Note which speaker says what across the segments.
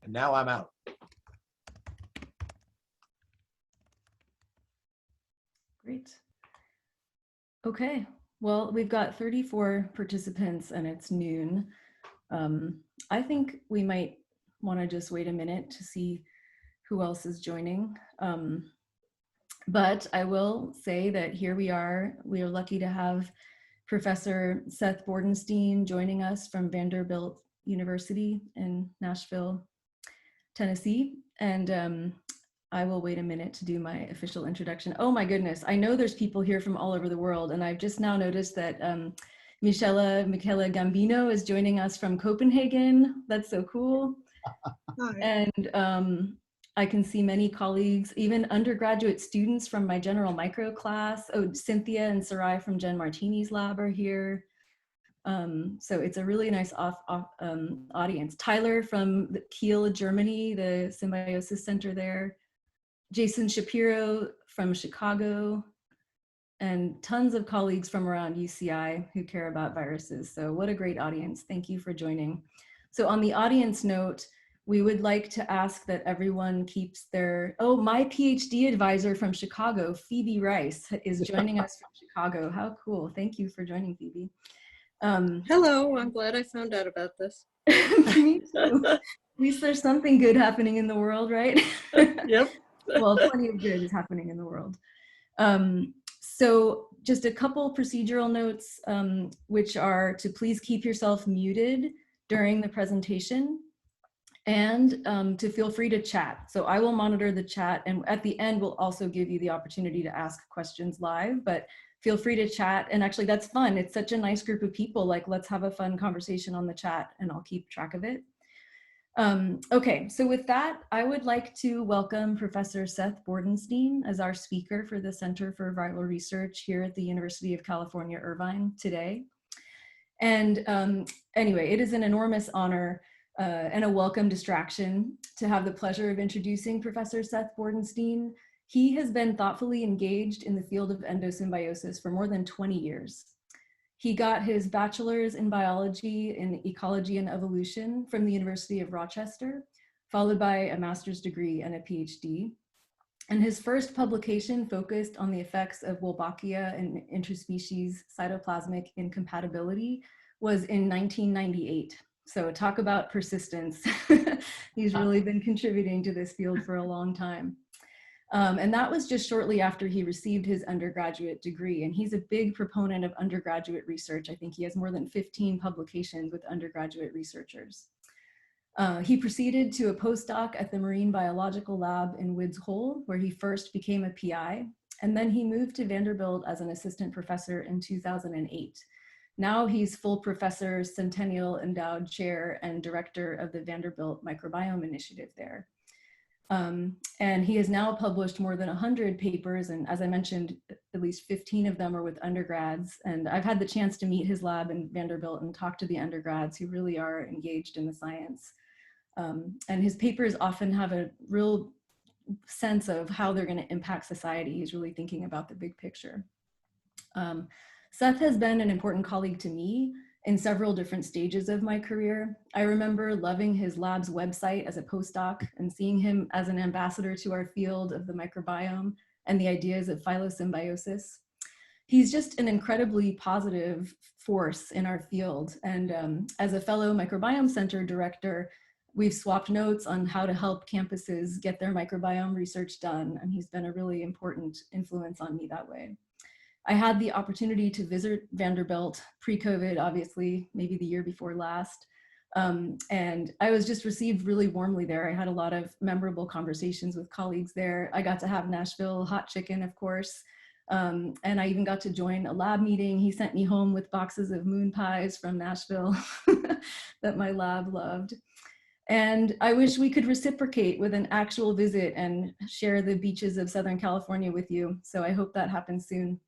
Speaker 1: And now I'm out.
Speaker 2: Great. Okay, well, we've got 34 participants and it's noon. I think we might want to just wait a minute to see who else is joining. But I will say that here we are. We are lucky to have Professor Seth Bordenstein joining us from Vanderbilt University in Nashville, Tennessee. And I will wait a minute to do my official introduction. Oh my goodness, I know there's people here from all over the world, and I've just now noticed that Michela Gambino is joining us from Copenhagen. That's so cool.
Speaker 3: Hi.
Speaker 2: And I can see many colleagues, even undergraduate students from my general micro class. Oh, Cynthia and Sarai from Jen Martini's lab are here. So it's a really nice audience. Tyler from Kiel, Germany, the Symbiosis Center there. Jason Shapiro from Chicago, and tons of colleagues from around UCI who care about viruses. So what a great audience. Thank you for joining. So on the audience note, we would like to ask that everyone keeps their, oh, my PhD advisor from Chicago, Phoebe Rice, is joining us from Chicago. How cool. Thank you for joining, Phoebe.
Speaker 3: Hello, I'm glad I found out about this.
Speaker 2: Me too. At least there's something good happening in the world, right?
Speaker 3: Yep.
Speaker 2: Well, plenty of good is happening in the world. So just a couple procedural notes, which are to please keep yourself muted during the presentation, and to feel free to chat. So I will monitor the chat, and at the end we'll also give you the opportunity to ask questions live, but feel free to chat. And actually that's fun. It's such a nice group of people. Like, let's have a fun conversation on the chat and I'll keep track of it. Okay, so with that, I would like to welcome Professor Seth Bordenstein as our speaker for the Center for Viral Research here at the University of California, Irvine today. And anyway, it is an enormous honor and a welcome distraction to have the pleasure of introducing Professor Seth Bordenstein. He has been thoughtfully engaged in the field of endosymbiosis for more than 20 years. He got his bachelor's in biology in ecology and evolution from the University of Rochester, followed by a master's degree and a PhD. And his first publication focused on the effects of Wolbachia and interspecies cytoplasmic incompatibility was in 1998. So talk about persistence. He's really been contributing to this field for a long time. And that was just shortly after he received his undergraduate degree. And he's a big proponent of undergraduate research. I think he has more than 15 publications with undergraduate researchers. He proceeded to a postdoc at the Marine Biological Lab in Woods Hole, where he first became a PI. And then he moved to Vanderbilt as an assistant professor in 2008. Now he's full professor, Centennial Endowed Chair, and director of the Vanderbilt Microbiome Initiative there. And he has now published more than 100 papers, and as I mentioned, at least 15 of them are with undergrads. And I've had the chance to meet his lab in Vanderbilt and talk to the undergrads who really are engaged in the science. And his papers often have a real sense of how they're going to impact society. He's really thinking about the big picture. Seth has been an important colleague to me in several different stages of my career. I remember loving his lab's website as a postdoc and seeing him as an ambassador to our field of the microbiome and the ideas of phylosymbiosis. He's just an incredibly positive force in our field. And as a fellow microbiome center director, we've swapped notes on how to help campuses get their microbiome research done. And he's been a really important influence on me that way. I had the opportunity to visit Vanderbilt pre-COVID, obviously, maybe the year before last. And I was just received really warmly there. I had a lot of memorable conversations with colleagues there. I got to have Nashville hot chicken, of course. And I even got to join a lab meeting. He sent me home with boxes of moon pies from Nashville that my lab loved. And I wish we could reciprocate with an actual visit and share the beaches of Southern California with you. So I hope that happens soon.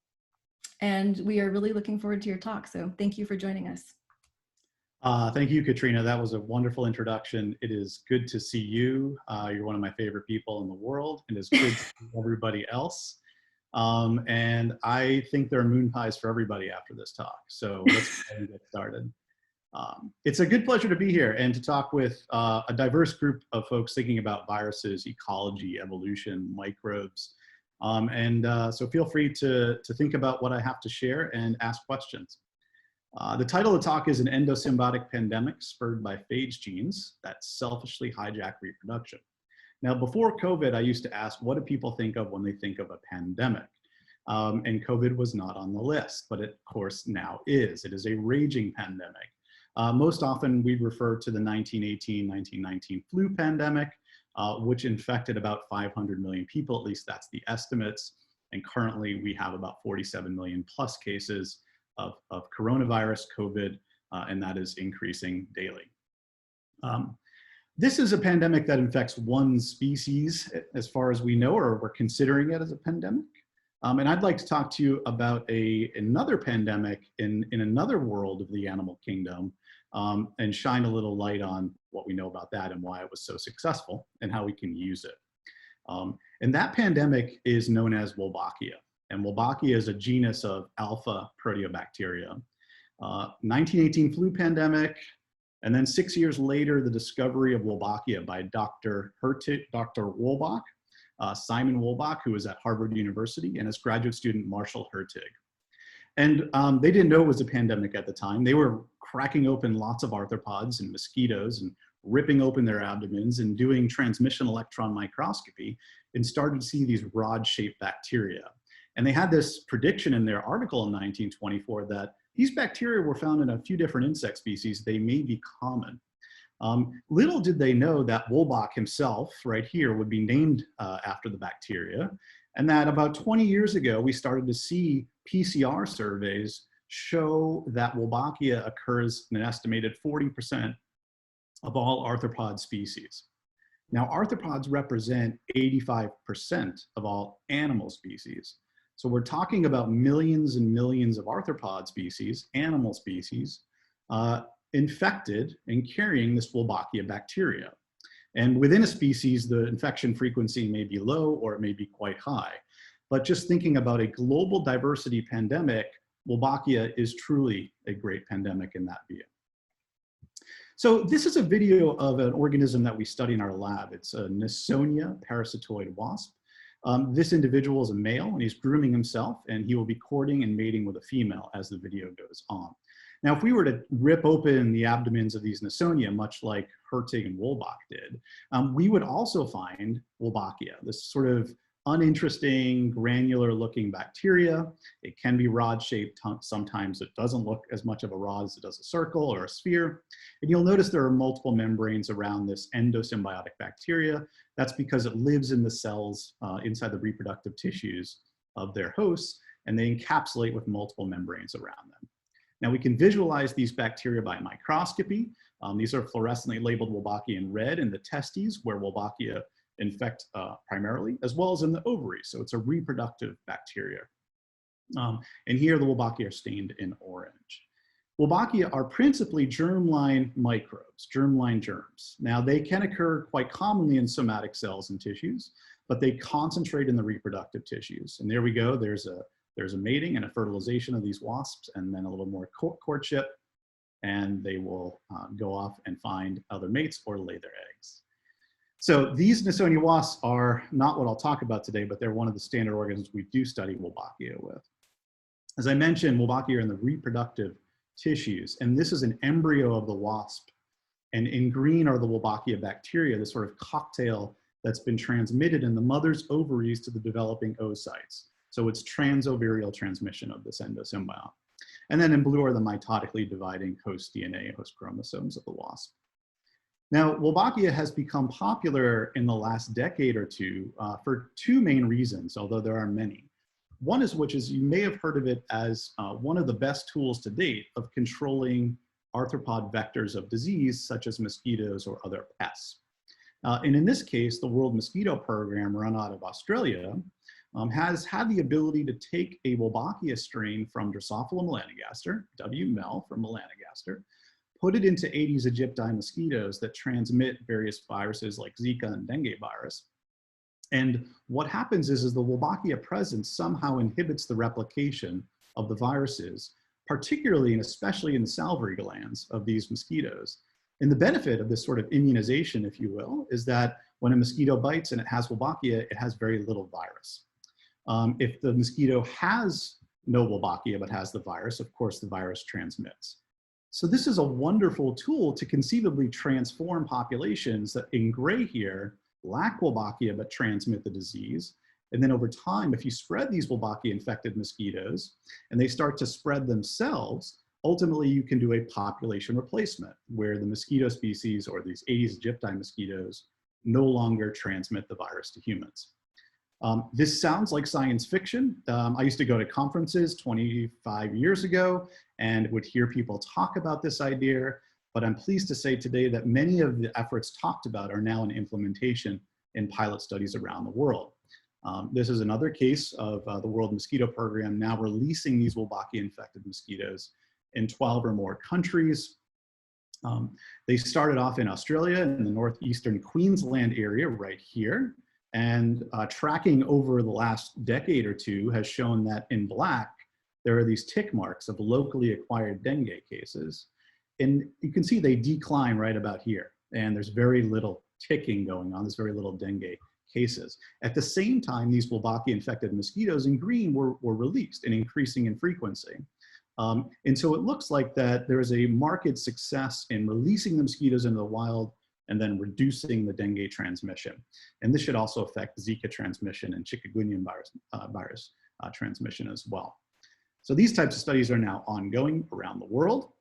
Speaker 2: And we are really looking forward to your talk. So thank you for joining us.
Speaker 4: Thank you, Katrina. That was a wonderful introduction. It is good to see you. You're one of my favorite people in the world, and it's good to see everybody else. And I think there are moon pies for everybody after this talk. So let's go ahead and get started. It's a good pleasure to be here and to talk with a diverse group of folks thinking about viruses, ecology, evolution, microbes. So feel free to think about what I have to share and ask questions. The title of the talk is An Endosymbiotic Pandemic Spurred by Phage Genes That Selfishly Hijack Reproduction. Now, before COVID, I used to ask, what do people think of when they think of a pandemic? And COVID was not on the list, but it, of course, now is. It is a raging pandemic. Most often, we refer to the 1918-1919 flu pandemic, which infected about 500 million people, at least that's the estimates. And currently, we have about 47 million plus cases of coronavirus, COVID, and that is increasing daily. This is a pandemic that infects one species, as far as we know, or we're considering it as a pandemic. And I'd like to talk to you about another pandemic in another world of the animal kingdom, and shine a little light on what we know about that and why it was so successful and how we can use it. And that pandemic is known as Wolbachia. And Wolbachia is a genus of alpha proteobacteria. 1918 flu pandemic, and then 6 years later, the discovery of Wolbachia by Dr. Wolbach, Simon Wolbach, who was at Harvard University, and his graduate student, Marshall Hertig. And they didn't know it was a pandemic at the time. They were cracking open lots of arthropods and mosquitoes and ripping open their abdomens and doing transmission electron microscopy and started to see these rod-shaped bacteria. And they had this prediction in their article in 1924 that these bacteria were found in a few different insect species. They may be common. Little did they know that Wolbach himself, right here, would be named after the bacteria, and that about 20 years ago, we started to see PCR surveys show that Wolbachia occurs in an estimated 40% of all arthropod species. Now, arthropods represent 85% of all animal species. So we're talking about millions and millions of arthropod species, animal species, infected and carrying this Wolbachia bacteria. And within a species, the infection frequency may be low or it may be quite high. But just thinking about a global diversity pandemic, Wolbachia is truly a great pandemic in that view. So this is a video of an organism that we study in our lab. It's a Nasonia parasitoid wasp. This individual is a male and he's grooming himself, and he will be courting and mating with a female as the video goes on. Now, if we were to rip open the abdomens of these Nasonia, much like Hertig and Wolbach did, we would also find Wolbachia, this sort of uninteresting, granular looking bacteria. It can be rod-shaped. Sometimes it doesn't look as much of a rod as it does a circle or a sphere. And you'll notice there are multiple membranes around this endosymbiotic bacteria. That's because it lives in the cells inside the reproductive tissues of their hosts, and they encapsulate with multiple membranes around them. Now, we can visualize these bacteria by microscopy. These are fluorescently labeled Wolbachia in red in the testes, where Wolbachia infect primarily, as well as in the ovaries. So it's a reproductive bacteria. And here the Wolbachia are stained in orange. Wolbachia are principally germline microbes, germline germs. Now, they can occur quite commonly in somatic cells and tissues, but they concentrate in the reproductive tissues. And there we go, there's a mating and a fertilization of these wasps, and then a little more courtship, and they will go off and find other mates or lay their eggs. So these Nasonia wasps are not what I'll talk about today, but they're one of the standard organisms we do study Wolbachia with. As I mentioned, Wolbachia are in the reproductive tissues, and this is an embryo of the wasp. And in green are the Wolbachia bacteria, this sort of cocktail that's been transmitted in the mother's ovaries to the developing oocytes. So it's transovarial transmission of this endosymbiont. And then in blue are the mitotically dividing host DNA, host chromosomes of the wasp. Now, Wolbachia has become popular in the last decade or two for two main reasons, although there are many. One is which is you may have heard of it as one of the best tools to date of controlling arthropod vectors of disease, such as mosquitoes or other pests. And in this case, the World Mosquito Program, run out of Australia, has had the ability to take a Wolbachia strain from Drosophila melanogaster, W. mel from melanogaster, put it into Aedes aegypti mosquitoes that transmit various viruses like Zika and dengue virus. And what happens is the Wolbachia presence somehow inhibits the replication of the viruses, particularly and especially in the salivary glands of these mosquitoes. And the benefit of this sort of immunization, if you will, is that when a mosquito bites and it has Wolbachia, it has very little virus. If the mosquito has no Wolbachia but has the virus, of course the virus transmits. So this is a wonderful tool to conceivably transform populations that in gray here lack Wolbachia but transmit the disease. And then over time, if you spread these Wolbachia infected mosquitoes and they start to spread themselves, ultimately you can do a population replacement where the mosquito species or these Aedes aegypti mosquitoes no longer transmit the virus to humans. This sounds like science fiction. I used to go to conferences 25 years ago and would hear people talk about this idea, but I'm pleased to say today that many of the efforts talked about are now in implementation in pilot studies around the world. This is another case of the World Mosquito Program now releasing these Wolbachia infected mosquitoes in 12 or more countries. They started off in Australia in the northeastern Queensland area right here. And tracking over the last decade or two has shown that in black, there are these tick marks of locally acquired dengue cases. And you can see they decline right about here. And there's very little ticking going on. There's very little dengue cases. At the same time, these Wolbachia infected mosquitoes in green were released and increasing in frequency. And so it looks like that there is a marked success in releasing the mosquitoes into the wild and then reducing the dengue transmission. And this should also affect Zika transmission and chikungunya virus transmission as well. So these types of studies are now ongoing around the world.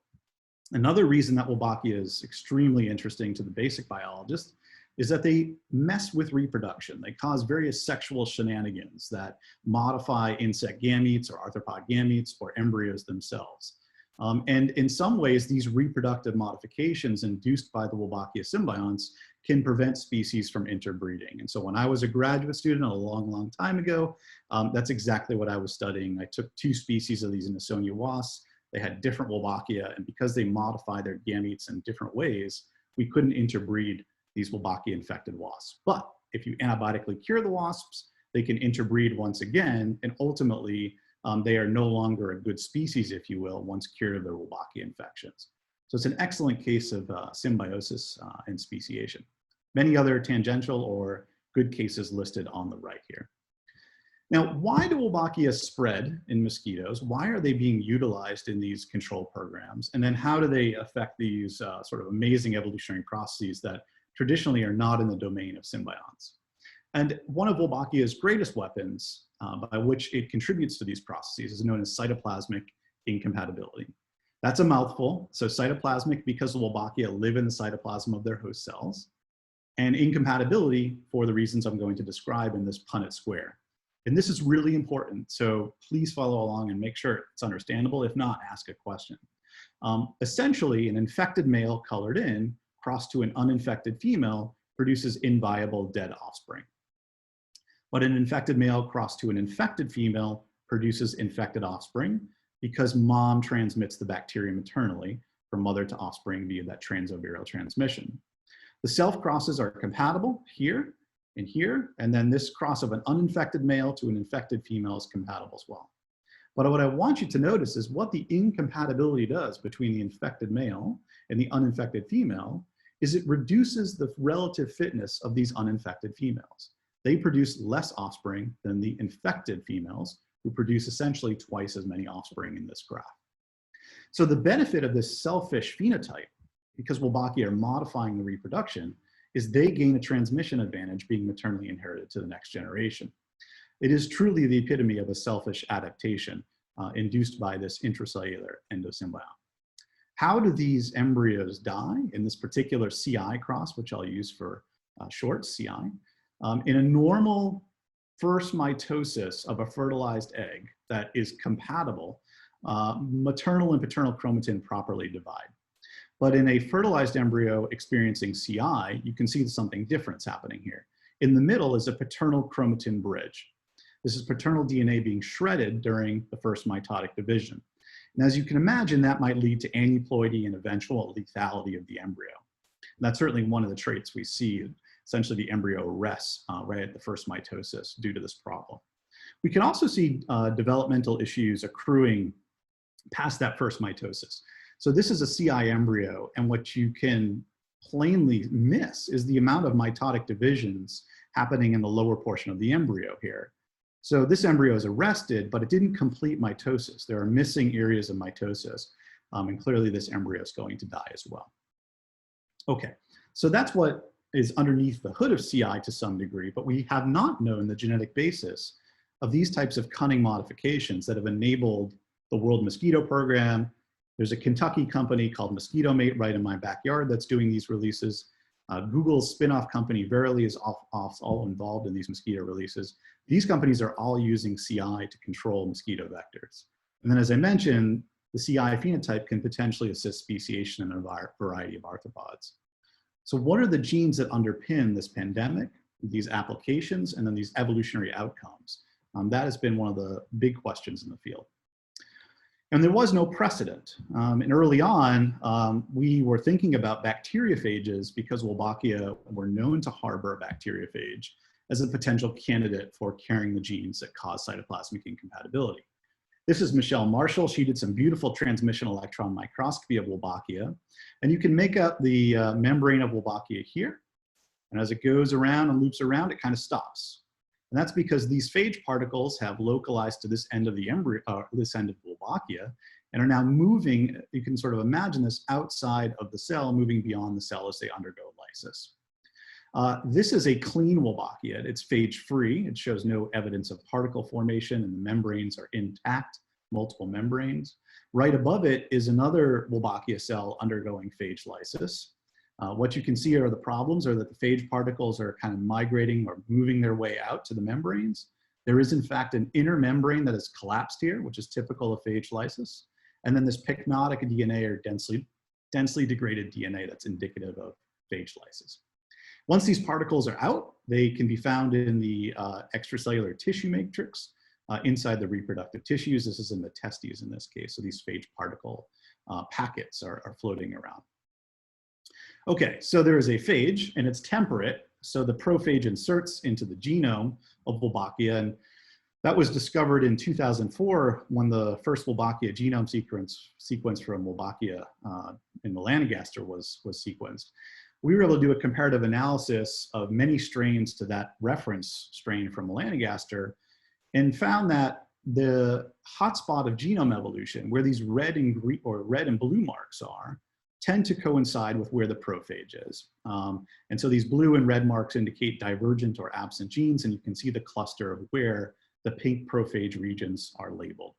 Speaker 4: Another reason that Wolbachia is extremely interesting to the basic biologist is that they mess with reproduction. They cause various sexual shenanigans that modify insect gametes or arthropod gametes or embryos themselves. And in some ways, these reproductive modifications induced by the Wolbachia symbionts can prevent species from interbreeding. And so when I was a graduate student a long, long time ago, that's exactly what I was studying. I took 2 species of these Nasonia wasps. They had different Wolbachia, and because they modify their gametes in different ways, we couldn't interbreed these Wolbachia infected wasps. But if you antibiotically cure the wasps, they can interbreed once again, and ultimately, they are no longer a good species, if you will, once cured of their Wolbachia infections. So it's an excellent case of symbiosis and speciation. Many other tangential or good cases listed on the right here. Now, why do Wolbachia spread in mosquitoes? Why are they being utilized in these control programs? And then how do they affect these sort of amazing evolutionary processes that traditionally are not in the domain of symbionts? And one of Wolbachia's greatest weapons by which it contributes to these processes is known as cytoplasmic incompatibility. That's a mouthful. So cytoplasmic because the Wolbachia live in the cytoplasm of their host cells, and incompatibility for the reasons I'm going to describe in this Punnett square. And this is really important, so please follow along and make sure it's understandable. If not, ask a question. Essentially, an infected male colored in crossed to an uninfected female produces inviable dead offspring. But an infected male crossed to an infected female produces infected offspring because mom transmits the bacteria maternally from mother to offspring via that transovirial transmission. The self crosses are compatible here and here, and then this cross of an uninfected male to an infected female is compatible as well. But what I want you to notice is what the incompatibility does between the infected male and the uninfected female is it reduces the relative fitness of these uninfected females. They produce less offspring than the infected females, who produce essentially twice as many offspring in this graph. So the benefit of this selfish phenotype, because Wolbachia are modifying the reproduction, is they gain a transmission advantage being maternally inherited to the next generation. It is truly the epitome of a selfish adaptation induced by this intracellular endosymbiont. How do these embryos die in this particular CI cross, which I'll use for short, CI? In a normal first mitosis of a fertilized egg that is compatible, maternal and paternal chromatin properly divide. But in a fertilized embryo experiencing CI, you can see something different happening here. In the middle is a paternal chromatin bridge. This is paternal DNA being shredded during the first mitotic division. And as you can imagine, that might lead to aneuploidy and eventual lethality of the embryo. And that's certainly one of the traits we see. Essentially, the embryo rests right at the first mitosis due to this problem. We can also see developmental issues accruing past that first mitosis. So this is a CI embryo, and what you can plainly miss is the amount of mitotic divisions happening in the lower portion of the embryo here. So this embryo is arrested, but it didn't complete mitosis. There are missing areas of mitosis, and clearly this embryo is going to die as well. Okay, so that's what is underneath the hood of CI to some degree, but we have not known the genetic basis of these types of cunning modifications that have enabled the World Mosquito Program. There's a Kentucky company called Mosquito Mate right in my backyard that's doing these releases. Google's spin-off company Verily is all involved in these mosquito releases. These companies are all using CI to control mosquito vectors. And then as I mentioned, the CI phenotype can potentially assist speciation in a variety of arthropods. So what are the genes that underpin this pandemic, these applications, and then these evolutionary outcomes? That has been one of the big questions in the field. And there was no precedent. And early on, we were thinking about bacteriophages because Wolbachia were known to harbor a bacteriophage as a potential candidate for carrying the genes that cause cytoplasmic incompatibility. This is Michelle Marshall. She did some beautiful transmission electron microscopy of Wolbachia. And you can make out the membrane of Wolbachia here. And as it goes around and loops around, it kind of stops. And that's because these phage particles have localized to this end of the embryo, this end of Wolbachia, and are now moving, you can sort of imagine this outside of the cell, moving beyond the cell as they undergo lysis. This is a clean Wolbachia. It's phage-free. It shows no evidence of particle formation, and the membranes are intact, multiple membranes. Right above it is another Wolbachia cell undergoing phage lysis. What you can see are the problems are that the phage particles are kind of migrating or moving their way out to the membranes. There is in fact an inner membrane that has collapsed here, which is typical of phage lysis. And then this pycnotic DNA or densely degraded DNA that's indicative of phage lysis. Once these particles are out, they can be found in the extracellular tissue matrix inside the reproductive tissues. This is in the testes in this case. So these phage particle packets are floating around. Okay, so there is a phage and it's temperate. So the prophage inserts into the genome of Wolbachia, and that was discovered in 2004 when the first Wolbachia genome sequence from Wolbachia in Melanogaster was sequenced. We were able to do a comparative analysis of many strains to that reference strain from Melanogaster and found that the hotspot of genome evolution, where these red and blue marks are, tend to coincide with where the prophage is. And so these blue and red marks indicate divergent or absent genes, and you can see the cluster of where the pink prophage regions are labeled.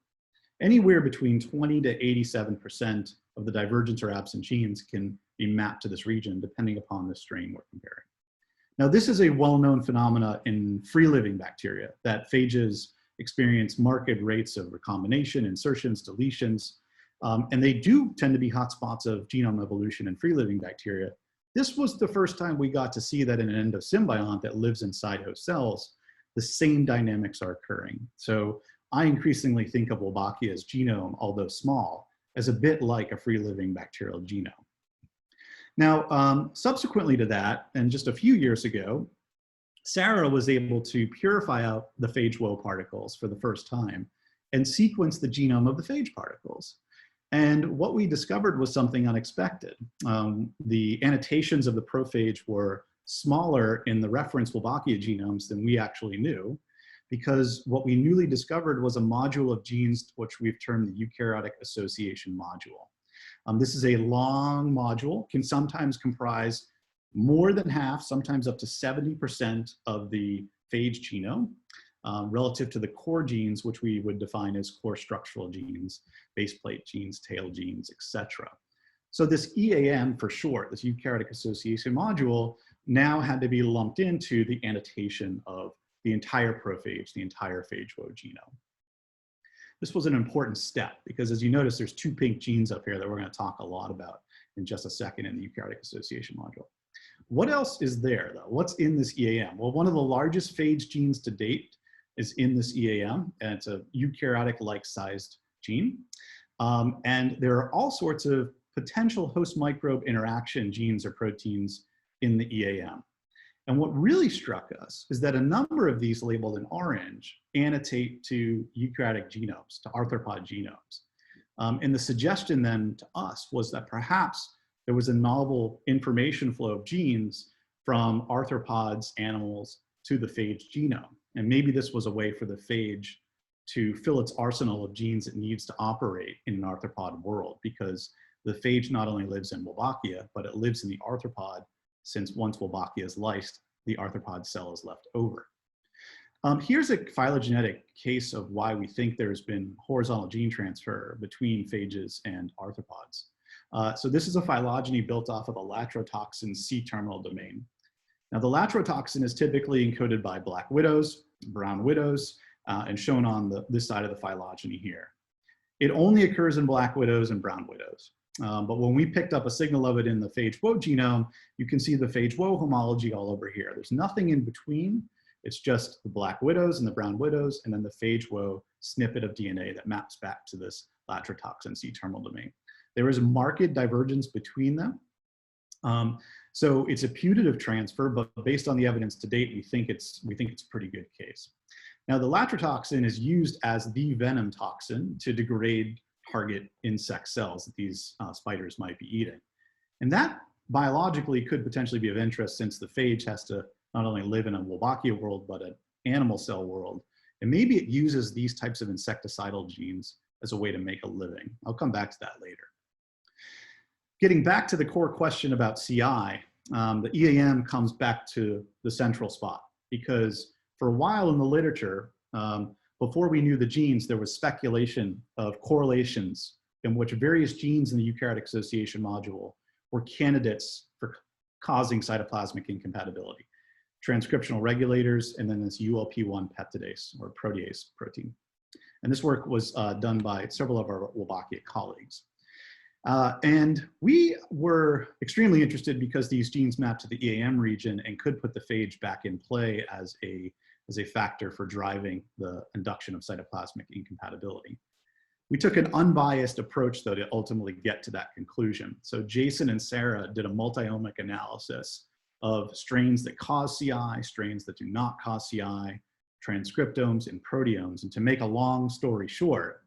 Speaker 4: Anywhere between 20 to 87% of the divergent or absent genes can be mapped to this region depending upon the strain we're comparing. Now, this is a well-known phenomena in free-living bacteria, that phages experience marked rates of recombination, insertions, deletions, and they do tend to be hotspots of genome evolution in free-living bacteria. This was the first time we got to see that in an endosymbiont that lives inside host cells, the same dynamics are occurring. So I increasingly think of Wolbachia's genome, although small, as a bit like a free-living bacterial genome. Now, subsequently to that, and just a few years ago, Sarah was able to purify out the phage woe particles for the first time and sequence the genome of the phage particles. And what we discovered was something unexpected. The annotations of the prophage were smaller in the reference Wolbachia genomes than we actually knew, because what we newly discovered was a module of genes which we've termed the eukaryotic association module. This is a long module, can sometimes comprise more than half, sometimes up to 70% of the phage genome, relative to the core genes, which we would define as core structural genes, base plate genes, tail genes, etc. So this EAM for short, this eukaryotic association module, now had to be lumped into the annotation of the entire prophage, the entire phage woe genome. This was an important step because, as you notice, there's two pink genes up here that we're going to talk a lot about in just a second in the eukaryotic association module. What else is there, though? What's in this EAM? Well, one of the largest phage genes to date is in this EAM, and it's a eukaryotic-like sized gene. And there are all sorts of potential host microbe interaction genes or proteins in the EAM. And what really struck us is that a number of these labeled in orange annotate to eukaryotic genomes, to arthropod genomes. And the suggestion then to us was that perhaps there was a novel information flow of genes from arthropods, animals, to the phage genome. And maybe this was a way for the phage to fill its arsenal of genes it needs to operate in an arthropod world, because the phage not only lives in Wolbachia, but it lives in the arthropod, since once Wolbachia is lysed, the arthropod cell is left over. Here's a phylogenetic case of why we think there's been horizontal gene transfer between phages and arthropods. So this is a phylogeny built off of a laterotoxin C-terminal domain. Now the laterotoxin is typically encoded by black widows, brown widows, and shown on this side of the phylogeny here. It only occurs in black widows and brown widows. But when we picked up a signal of it in the phage WO genome, you can see the phage WO homology all over here. There's nothing in between. It's just the black widows and the brown widows, and then the phage WO snippet of DNA that maps back to this laterotoxin C-terminal domain. There is a marked divergence between them. So it's a putative transfer, but based on the evidence to date, we think it's a pretty good case. Now the laterotoxin is used as the venom toxin to degrade target insect cells that these spiders might be eating. And that biologically could potentially be of interest, since the phage has to not only live in a Wolbachia world, but an animal cell world. And maybe it uses these types of insecticidal genes as a way to make a living. I'll come back to that later. Getting back to the core question about CI, the EAM comes back to the central spot, because for a while in the literature, before we knew the genes, there was speculation of correlations in which various genes in the eukaryotic association module were candidates for causing cytoplasmic incompatibility. Transcriptional regulators, and then this ULP1 peptidase or protease protein. And this work was done by several of our Wolbachia colleagues. And we were extremely interested because these genes map to the EAM region and could put the phage back in play as a factor for driving the induction of cytoplasmic incompatibility. We took an unbiased approach, though, to ultimately get to that conclusion. So Jason and Sarah did a multi-omic analysis of strains that cause CI, strains that do not cause CI, transcriptomes and proteomes. And to make a long story short,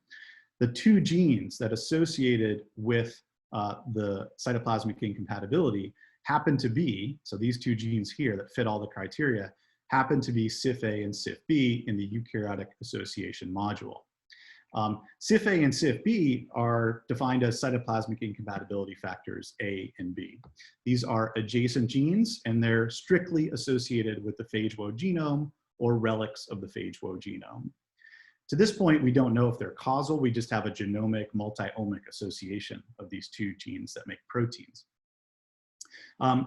Speaker 4: the two genes that associated with the cytoplasmic incompatibility happen to be, so these two genes here that fit all the criteria, happen to be CYFA and CYFB in the eukaryotic association module. CYFA and CYFB are defined as cytoplasmic incompatibility factors A and B. These are adjacent genes, and they're strictly associated with the phage WO genome or relics of the phage WO genome. To this point, we don't know if they're causal. We just have a genomic multi-omic association of these two genes that make proteins.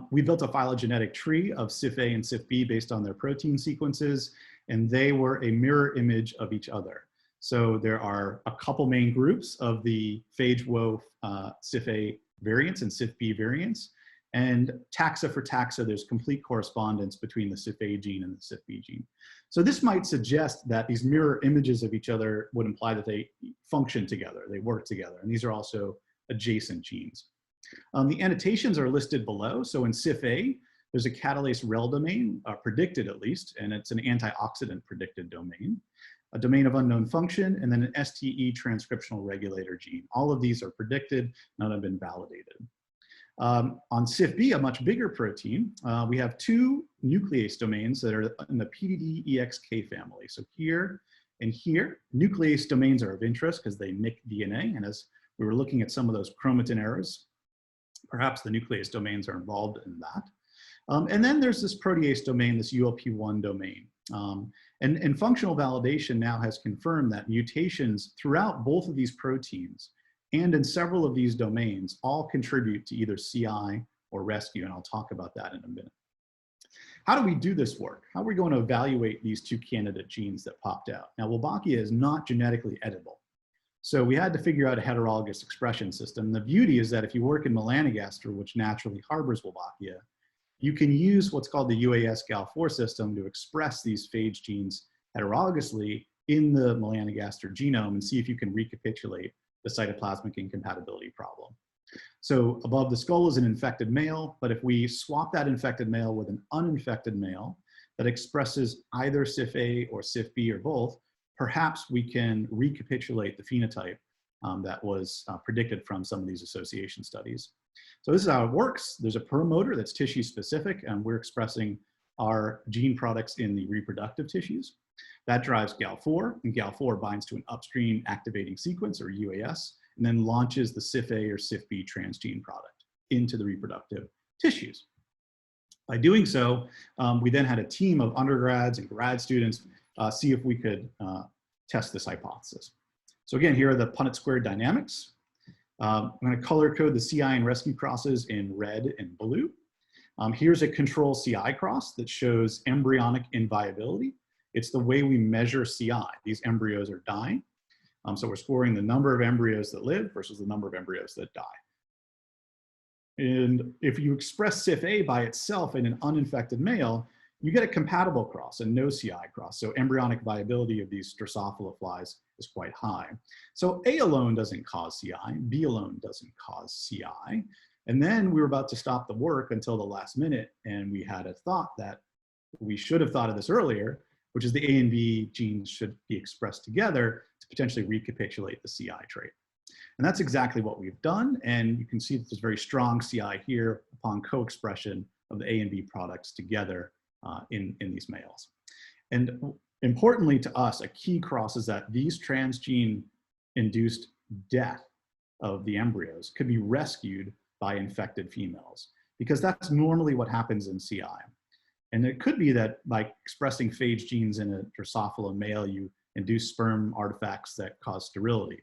Speaker 4: We built a phylogenetic tree of CYFA and CYFB based on their protein sequences, and they were a mirror image of each other. So there are a couple main groups of the phage WO CYFA variants and CYFB variants, and taxa for taxa, there's complete correspondence between the CYFA gene and the CYFB gene. So this might suggest that these mirror images of each other would imply that they function together, they work together, and these are also adjacent genes. The annotations are listed below. So in CYFA, there's a catalase rel domain, predicted at least, and it's an antioxidant predicted domain, a domain of unknown function, and then an STE transcriptional regulator gene. All of these are predicted, none have been validated. On CYFB, a much bigger protein, we have two nuclease domains that are in the PDD-EXK family. So here and here, nuclease domains are of interest because they nick DNA, and as we were looking at some of those chromatin errors, perhaps the nuclease domains are involved in that. And then there's this protease domain, this ULP1 domain. And functional validation now has confirmed that mutations throughout both of these proteins and in several of these domains all contribute to either CI or rescue, and I'll talk about that in a minute. How do we do this work? How are we going to evaluate these two candidate genes that popped out? Now, Wolbachia is not genetically editable. So we had to figure out a heterologous expression system. The beauty is that if you work in melanogaster, which naturally harbors Wolbachia, you can use what's called the UAS-Gal4 system to express these phage genes heterologously in the melanogaster genome and see if you can recapitulate the cytoplasmic incompatibility problem. So above the skull is an infected male, but if we swap that infected male with an uninfected male that expresses either CYFA or CYFB or both, perhaps we can recapitulate the phenotype that was predicted from some of these association studies. So this is how it works. There's a promoter that's tissue specific, and we're expressing our gene products in the reproductive tissues. That drives GAL4, and GAL4 binds to an upstream activating sequence, or UAS, and then launches the CIF-A or CIF-B transgene product into the reproductive tissues. By doing so, we then had a team of undergrads and grad students see if we could test this hypothesis. So again, here are the Punnett squared dynamics. I'm going to color code the CI and rescue crosses in red and blue. Here's a control CI cross that shows embryonic inviability. It's the way we measure CI. These embryos are dying. So we're scoring the number of embryos that live versus the number of embryos that die. And if you express CIF-A by itself in an uninfected male, you get a compatible cross and no CI cross. So embryonic viability of these Drosophila flies is quite high. So A alone doesn't cause CI, B alone doesn't cause CI. And then we were about to stop the work until the last minute, and we had a thought that we should have thought of this earlier, which is the A and B genes should be expressed together to potentially recapitulate the CI trait. And that's exactly what we've done. And you can see that there's very strong CI here upon co-expression of the A and B products together in these males. And importantly to us, a key cross is that these transgene-induced death of the embryos could be rescued by infected females, because that's normally what happens in CI. And it could be that by expressing phage genes in a Drosophila male, you induce sperm artifacts that cause sterility.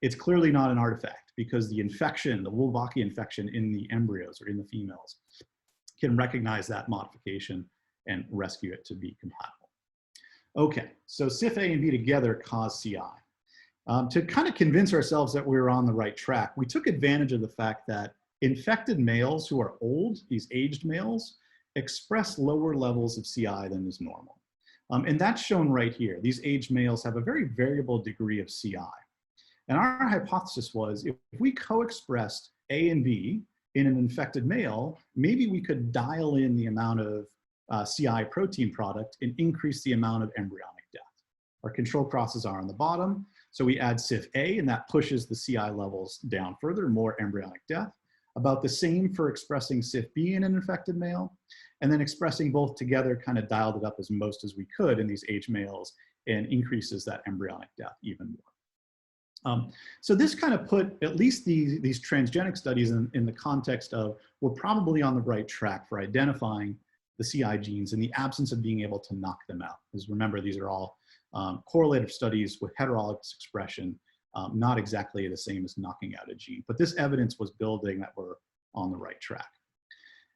Speaker 4: It's clearly not an artifact, because the infection, the Wolbachia infection in the embryos or in the females, can recognize that modification and rescue it to be compatible. Okay, so CIF-A and B together cause CI. To kind of convince ourselves that we were on the right track, we took advantage of the fact that infected males who are old, these aged males, express lower levels of CI than is normal. And that's shown right here. These aged males have a very variable degree of CI. And our hypothesis was, if we co-expressed A and B in an infected male, maybe we could dial in the amount of CI protein product and increase the amount of embryonic death. Our control crosses are on the bottom, so we add CIF-A, and that pushes the CI levels down further, more embryonic death. About the same for expressing CIF-B in an infected male, and then expressing both together kind of dialed it up as most as we could in these aged males and increases that embryonic death even more. So this kind of put at least these transgenic studies in the context of, we're probably on the right track for identifying the CI genes in the absence of being able to knock them out. Because remember, these are all correlative studies with heterologous expression, not exactly the same as knocking out a gene. But this evidence was building that we're on the right track.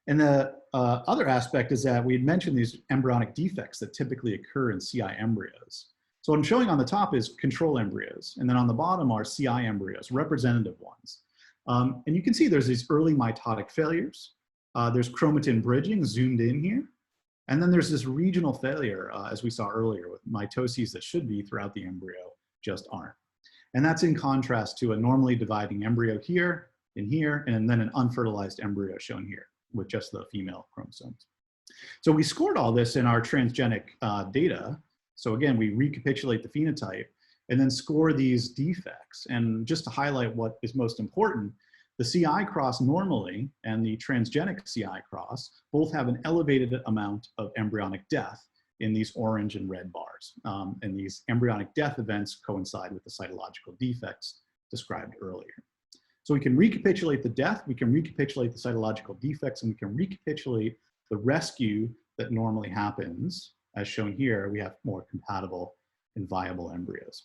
Speaker 4: And the other aspect is that we had mentioned these embryonic defects that typically occur in CI embryos. So what I'm showing on the top is control embryos, and then on the bottom are CI embryos, representative ones. And you can see there's these early mitotic failures. There's chromatin bridging zoomed in here. And then there's this regional failure, as we saw earlier, with mitoses that should be throughout the embryo just aren't. And that's in contrast to a normally dividing embryo here, and then an unfertilized embryo shown here with just the female chromosomes. So we scored all this in our transgenic data. So again, we recapitulate the phenotype and then score these defects. And just to highlight what is most important, the CI cross normally and the transgenic CI cross both have an elevated amount of embryonic death in these orange and red bars. And these embryonic death events coincide with the cytological defects described earlier. So we can recapitulate the death, we can recapitulate the cytological defects, and we can recapitulate the rescue that normally happens. As shown here, we have more compatible and viable embryos.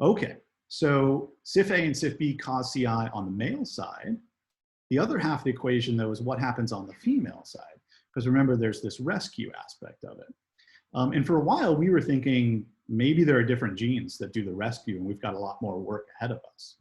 Speaker 4: Okay, so CIF-A and CIF-B cause CI on the male side. The other half of the equation, though, is what happens on the female side. Because remember, there's this rescue aspect of it. And for a while, we were thinking maybe there are different genes that do the rescue, and we've got a lot more work ahead of us.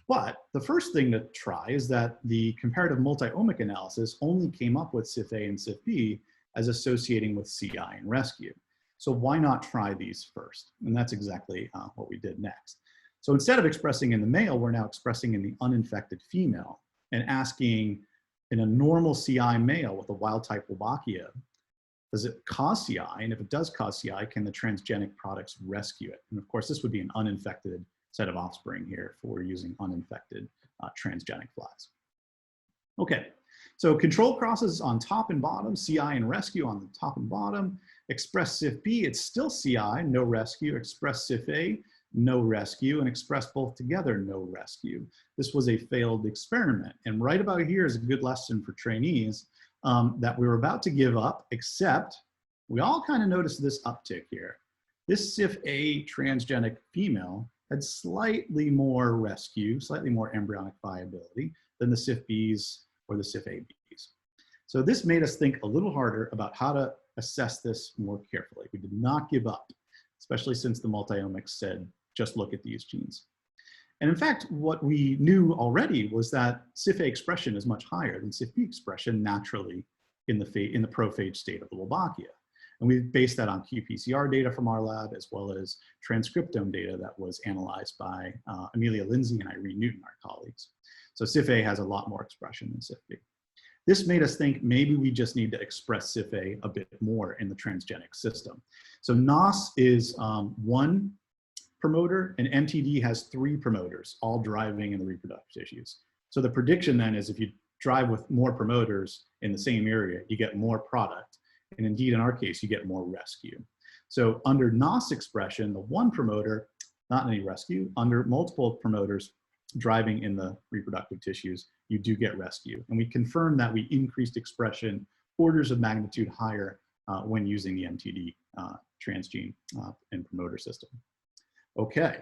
Speaker 4: But the first thing to try is that the comparative multi-omic analysis only came up with CIF-A and CIF-B as associating with CI and rescue. So why not try these first? And that's exactly what we did next. So instead of expressing in the male, we're now expressing in the uninfected female and asking, in a normal CI male with a wild type Wolbachia, does it cause CI? And if it does cause CI, can the transgenic products rescue it? And of course, this would be an uninfected set of offspring here for using uninfected transgenic flies. Okay, so control crosses on top and bottom, CI and rescue on the top and bottom. Express CIF-B, it's still CI, no rescue. Express CIF-A, no rescue. And express both together, no rescue. This was a failed experiment. And right about here is a good lesson for trainees that we were about to give up, except we all kind of noticed this uptick here. This CIF-A transgenic female had slightly more rescue, slightly more embryonic viability than the CIF-Bs or the CIF-A-Bs. So this made us think a little harder about how to assess this more carefully. We did not give up, especially since the multiomics said, just look at these genes. And in fact, what we knew already was that CIF-A expression is much higher than CIF-B expression naturally in the prophage state of the Wolbachia. And we've based that on qPCR data from our lab, as well as transcriptome data that was analyzed by Amelia Lindsay and Irene Newton, our colleagues. So CIF-A has a lot more expression than CIF-B. This made us think maybe we just need to express CIF-A a bit more in the transgenic system. So NOS is one promoter, and MTD has 3 promoters, all driving in the reproductive tissues. So the prediction then is if you drive with more promoters in the same area, you get more product. And indeed, in our case, you get more rescue. So under NOS expression, the one promoter, not any rescue. Under multiple promoters driving in the reproductive tissues, you do get rescue. And we confirmed that we increased expression orders of magnitude higher when using the MTD transgene and promoter system. Okay,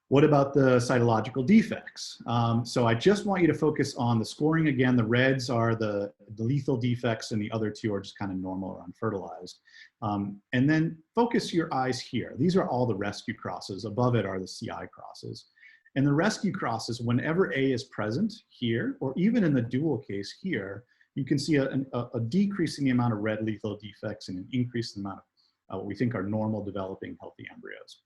Speaker 4: what about the cytological defects? So I just want you to focus on the scoring again. The reds are the lethal defects and the other 2 are just kind of normal or unfertilized. And then focus your eyes here. These are all the rescue crosses. Above it are the CI crosses. And the rescue crosses, whenever A is present here, or even in the dual case here, you can see a decrease in the amount of red lethal defects and an increase in the amount of what we think are normal developing healthy embryos.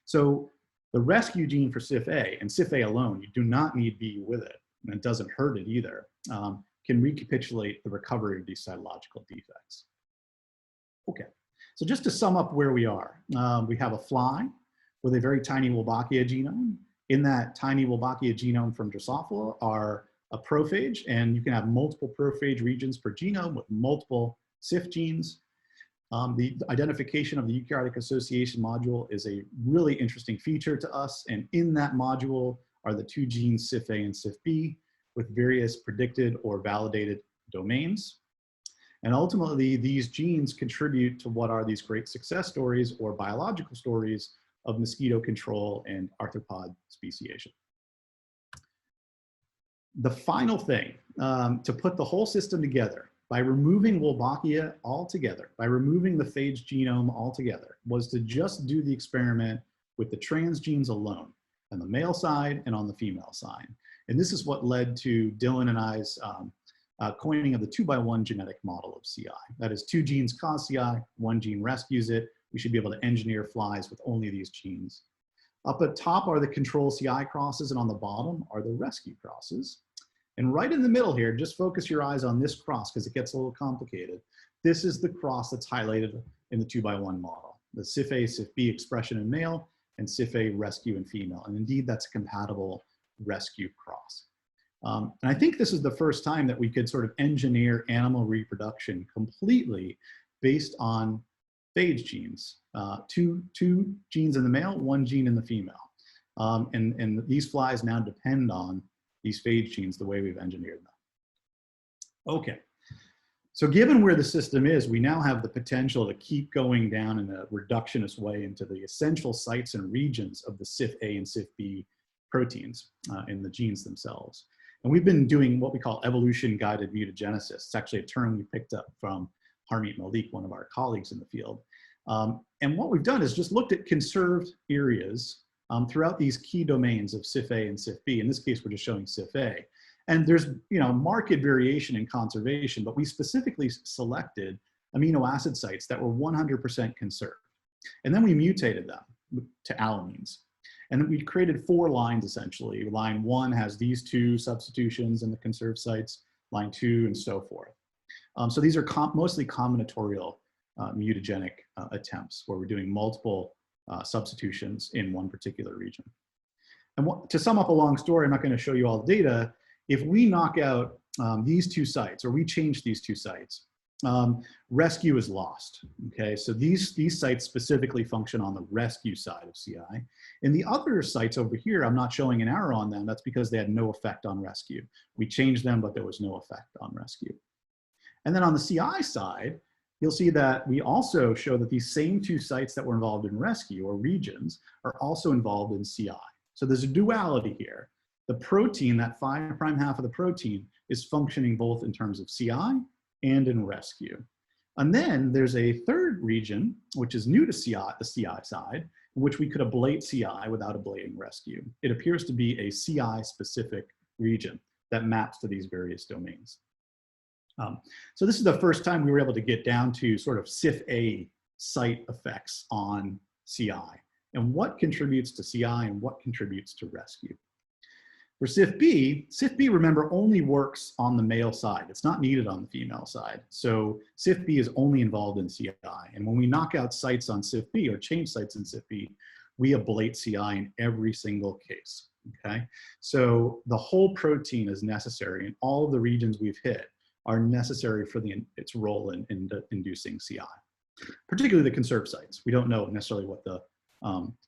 Speaker 4: So the rescue gene for CIF-A, and CIF-A alone, you do not need B with it, and it doesn't hurt it either, can recapitulate the recovery of these cytological defects. Okay, so just to sum up where we are, we have a fly with a very tiny Wolbachia genome. In that tiny Wolbachia genome from Drosophila are a prophage, and you can have multiple prophage regions per genome with multiple CIF genes. The identification of the eukaryotic association module is a really interesting feature to us, and in that module are the 2 genes CIF-A and CIF-B with various predicted or validated domains. And ultimately, these genes contribute to what are these great success stories or biological stories of mosquito control and arthropod speciation. The final thing, to put the whole system together, by removing Wolbachia altogether, by removing the phage genome altogether, was to just do the experiment with the transgenes alone, on the male side and on the female side. And this is what led to Dylan and I's coining of the 2x1 genetic model of CI. That is, 2 genes cause CI, 1 gene rescues it. We should be able to engineer flies with only these genes. Up at top are the control CI crosses, and on the bottom are the rescue crosses. And right in the middle here, just focus your eyes on this cross because it gets a little complicated. This is the cross that's highlighted in the 2x1 model. The CIF-A, CIF-B expression in male and CIF-A rescue in female. And indeed, that's a compatible rescue cross. And I think this is the first time that we could sort of engineer animal reproduction completely based on phage genes. Two genes in the male, 1 gene in the female. And these flies now depend on these phage genes the way we've engineered them. Okay, so given where the system is, we now have the potential to keep going down in a reductionist way into the essential sites and regions of the CIF-A and CIF-B proteins in the genes themselves. And we've been doing what we call evolution-guided mutagenesis. It's actually a term we picked up from Harmeet Malik, one of our colleagues in the field. And what we've done is just looked at conserved areas throughout these key domains of CIF-A and CIF-B. In this case, we're just showing CIF-A. And there's marked variation in conservation, but we specifically selected amino acid sites that were 100% conserved. And then we mutated them to alanines. And then we created 4 lines essentially. Line 1 has these 2 substitutions in the conserved sites, line 2 and so forth. So these are mostly combinatorial mutagenic attempts where we're doing multiple substitutions in one particular region. to sum up a long story, I'm not going to show you all the data. If we knock out these two sites, or we change these two sites, rescue is lost. Okay, so these sites specifically function on the rescue side of CI. And the other sites over here, I'm not showing an arrow on them. That's because they had no effect on rescue. We changed them, but there was no effect on rescue. And then on the CI side, you'll see that we also show that these same two sites that were involved in rescue, or regions, are also involved in CI. So there's a duality here. The protein, that 5' half of the protein, is functioning both in terms of CI and in rescue. And then there's a third region, which is new to CI, the CI side, in which we could ablate CI without ablating rescue. It appears to be a CI-specific region that maps to these various domains. So this is the first time we were able to get down to sort of CIF-A site effects on CI, and what contributes to CI and what contributes to rescue. For CIF-B, remember, only works on the male side. It's not needed on the female side. So CIF-B is only involved in CI. And when we knock out sites on CIF-B, or change sites in CIF-B, we ablate CI in every single case, okay? So the whole protein is necessary, and all of the regions we've hit are necessary for its role in inducing CI, particularly the conserved sites. We don't know necessarily what the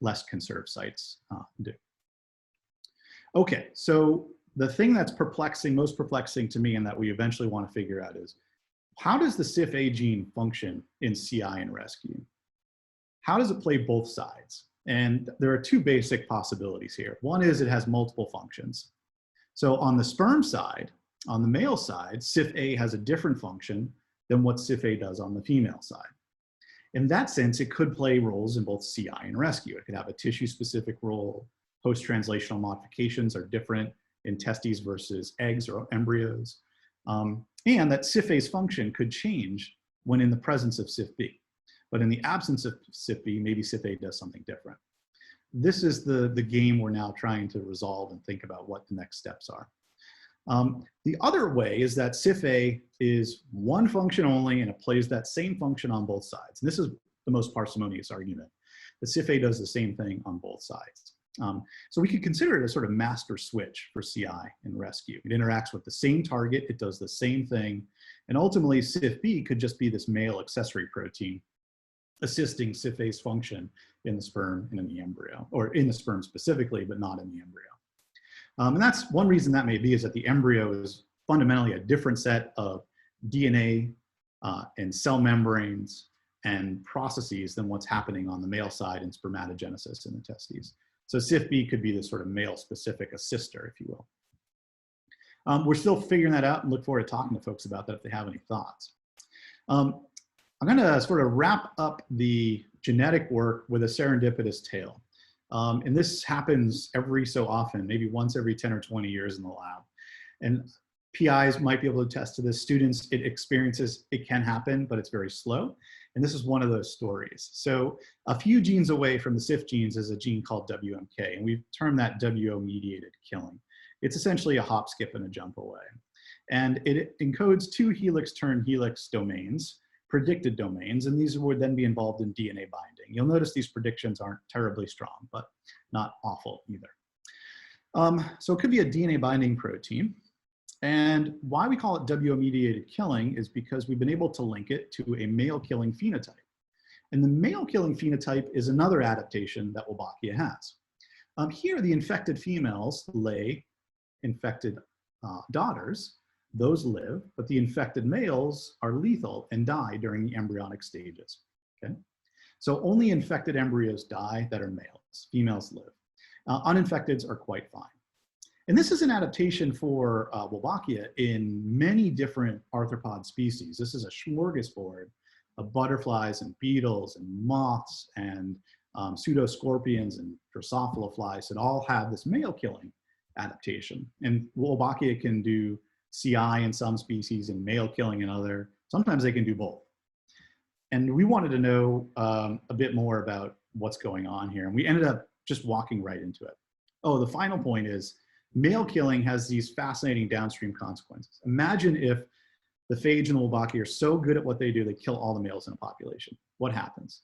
Speaker 4: less conserved sites do. Okay, so the thing that's most perplexing to me, and that we eventually want to figure out, is how does the CIF-A gene function in CI and rescue? How does it play both sides? And there are two basic possibilities here. One is it has multiple functions. So on the sperm side, on the male side, CIF-A has a different function than what CIF-A does on the female side. In that sense, it could play roles in both CI and rescue. It could have a tissue-specific role. Post-translational modifications are different in testes versus eggs or embryos. And that CIF-A's function could change when in the presence of CIF-B. But in the absence of CIF-B, maybe CIF-A does something different. This is the game we're now trying to resolve and think about what the next steps are. The other way is that CIF-A is one function only, and it plays that same function on both sides. And this is the most parsimonious argument. The CIF-A does the same thing on both sides. So we could consider it a sort of master switch for CI and rescue. It interacts with the same target, it does the same thing, and ultimately CIF-B could just be this male accessory protein assisting CIF-A's function in the sperm and in the embryo, or in the sperm specifically, but not in the embryo. And that's one reason that may be, is that the embryo is fundamentally a different set of DNA and cell membranes and processes than what's happening on the male side in spermatogenesis in the testes. So CIF-B could be this sort of male-specific assister, if you will. We're still figuring that out, and look forward to talking to folks about that if they have any thoughts. I'm going to sort of wrap up the genetic work with a serendipitous tale. And this happens every so often, maybe once every 10 or 20 years in the lab. And PIs might be able to attest to this. Students, it can happen, but it's very slow. And this is one of those stories. So a few genes away from the CIF genes is a gene called WMK, and we've termed that WO-mediated killing. It's essentially a hop, skip, and a jump away. And it encodes two helix-turn helix domains, predicted domains, and these would then be involved in DNA binding. You'll notice these predictions aren't terribly strong, but not awful either. So it could be a DNA binding protein. And why we call it WO-mediated killing is because we've been able to link it to a male killing phenotype. And the male killing phenotype is another adaptation that Wolbachia has. Here, the infected females lay infected daughters. Those live, but the infected males are lethal and die during the embryonic stages, okay? So only infected embryos die that are males. Females live. Uninfecteds are quite fine. And this is an adaptation for Wolbachia in many different arthropod species. This is a smorgasbord of butterflies and beetles and moths and pseudoscorpions and Drosophila flies that all have this male killing adaptation. And Wolbachia can do CI in some species and male killing in other. Sometimes they can do both. And we wanted to know a bit more about what's going on here. And we ended up just walking right into it. Oh, the final point is male killing has these fascinating downstream consequences. Imagine if the phage and the Wolbachia are so good at what they do, they kill all the males in a population. What happens?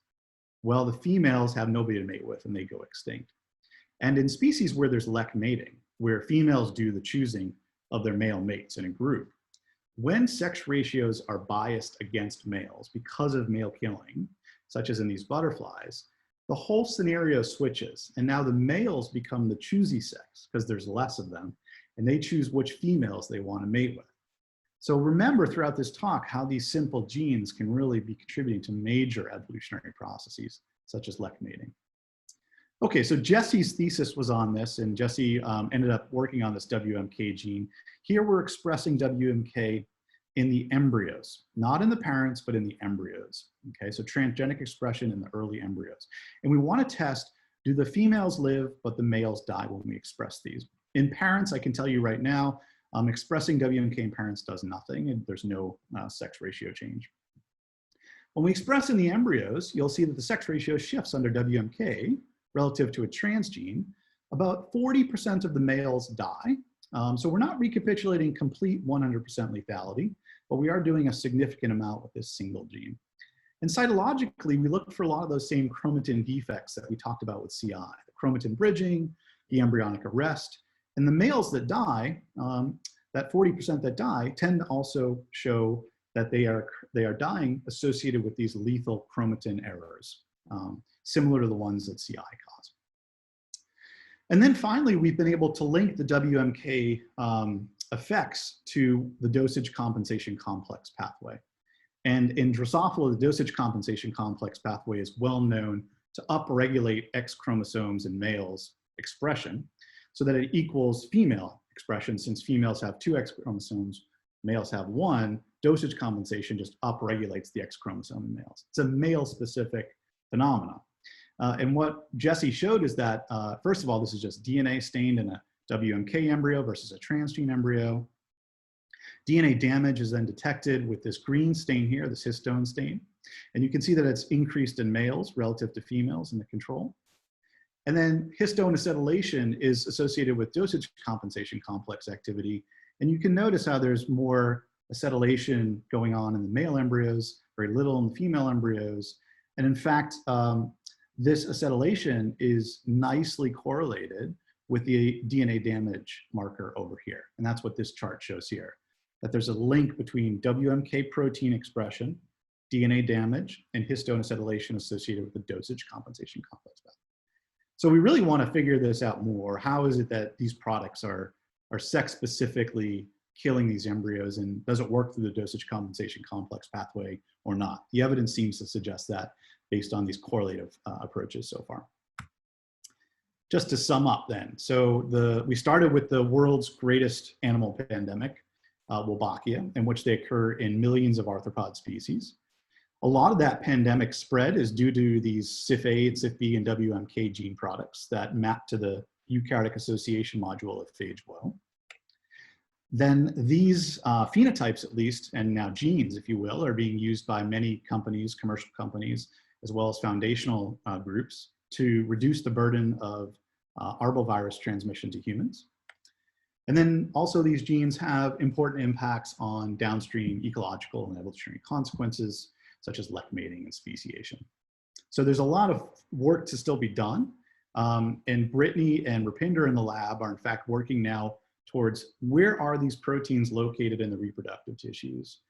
Speaker 4: Well, the females have nobody to mate with and they go extinct. And in species where there's lek mating, where females do the choosing of their male mates in a group, when sex ratios are biased against males because of male killing, such as in these butterflies, the whole scenario switches. And now the males become the choosy sex because there's less of them, and they choose which females they want to mate with. So remember throughout this talk how these simple genes can really be contributing to major evolutionary processes, such as lek mating. Okay, so Jesse's thesis was on this, and Jesse ended up working on this WMK gene. Here we're expressing WMK in the embryos, not in the parents, but in the embryos. Okay, so transgenic expression in the early embryos. And we want to test, do the females live, but the males die when we express these? In parents, I can tell you right now, expressing WMK in parents does nothing, and there's no sex ratio change. When we express in the embryos, you'll see that the sex ratio shifts under WMK relative to a transgene. About 40% of the males die. So we're not recapitulating complete 100% lethality, but we are doing a significant amount with this single gene. And cytologically, we look for a lot of those same chromatin defects that we talked about with CI, the chromatin bridging, the embryonic arrest. And the males that die, that 40% that die, tend to also show that they are dying associated with these lethal chromatin errors, similar to the ones that CI cause. And then finally, we've been able to link the WMK effects to the dosage compensation complex pathway. And in Drosophila, the dosage compensation complex pathway is well known to upregulate X chromosomes in males expression so that it equals female expression. Since females have 2 X chromosomes, males have 1, dosage compensation just upregulates the X chromosome in males. It's a male-specific phenomenon. And what Jesse showed is that, first of all, this is just DNA stained in a WMK embryo versus a transgene embryo. DNA damage is then detected with this green stain here, this histone stain. And you can see that it's increased in males relative to females in the control. And then histone acetylation is associated with dosage compensation complex activity. And you can notice how there's more acetylation going on in the male embryos, very little in the female embryos. And in fact, this acetylation is nicely correlated with the DNA damage marker over here. And that's what this chart shows here, that there's a link between WMK protein expression, DNA damage, and histone acetylation associated with the dosage compensation complex pathway. So we really want to figure this out more. How is it that these products are sex-specifically killing these embryos, and does it work through the dosage compensation complex pathway or not? The evidence seems to suggest that based on these correlative approaches so far. Just to sum up then, so we started with the world's greatest animal pandemic, Wolbachia, in which they occur in millions of arthropod species. A lot of that pandemic spread is due to these CIF-A, CIF-B, and WMK gene products that map to the eukaryotic association module of phage oil. Then these phenotypes, at least, and now genes, if you will, are being used by many companies, commercial companies, as well as foundational groups to reduce the burden of arbovirus transmission to humans. And then also these genes have important impacts on downstream ecological and evolutionary consequences, such as lek mating and speciation. So there's a lot of work to still be done. And Brittany and Rupinder in the lab are in fact working now towards where are these proteins located in the reproductive tissues?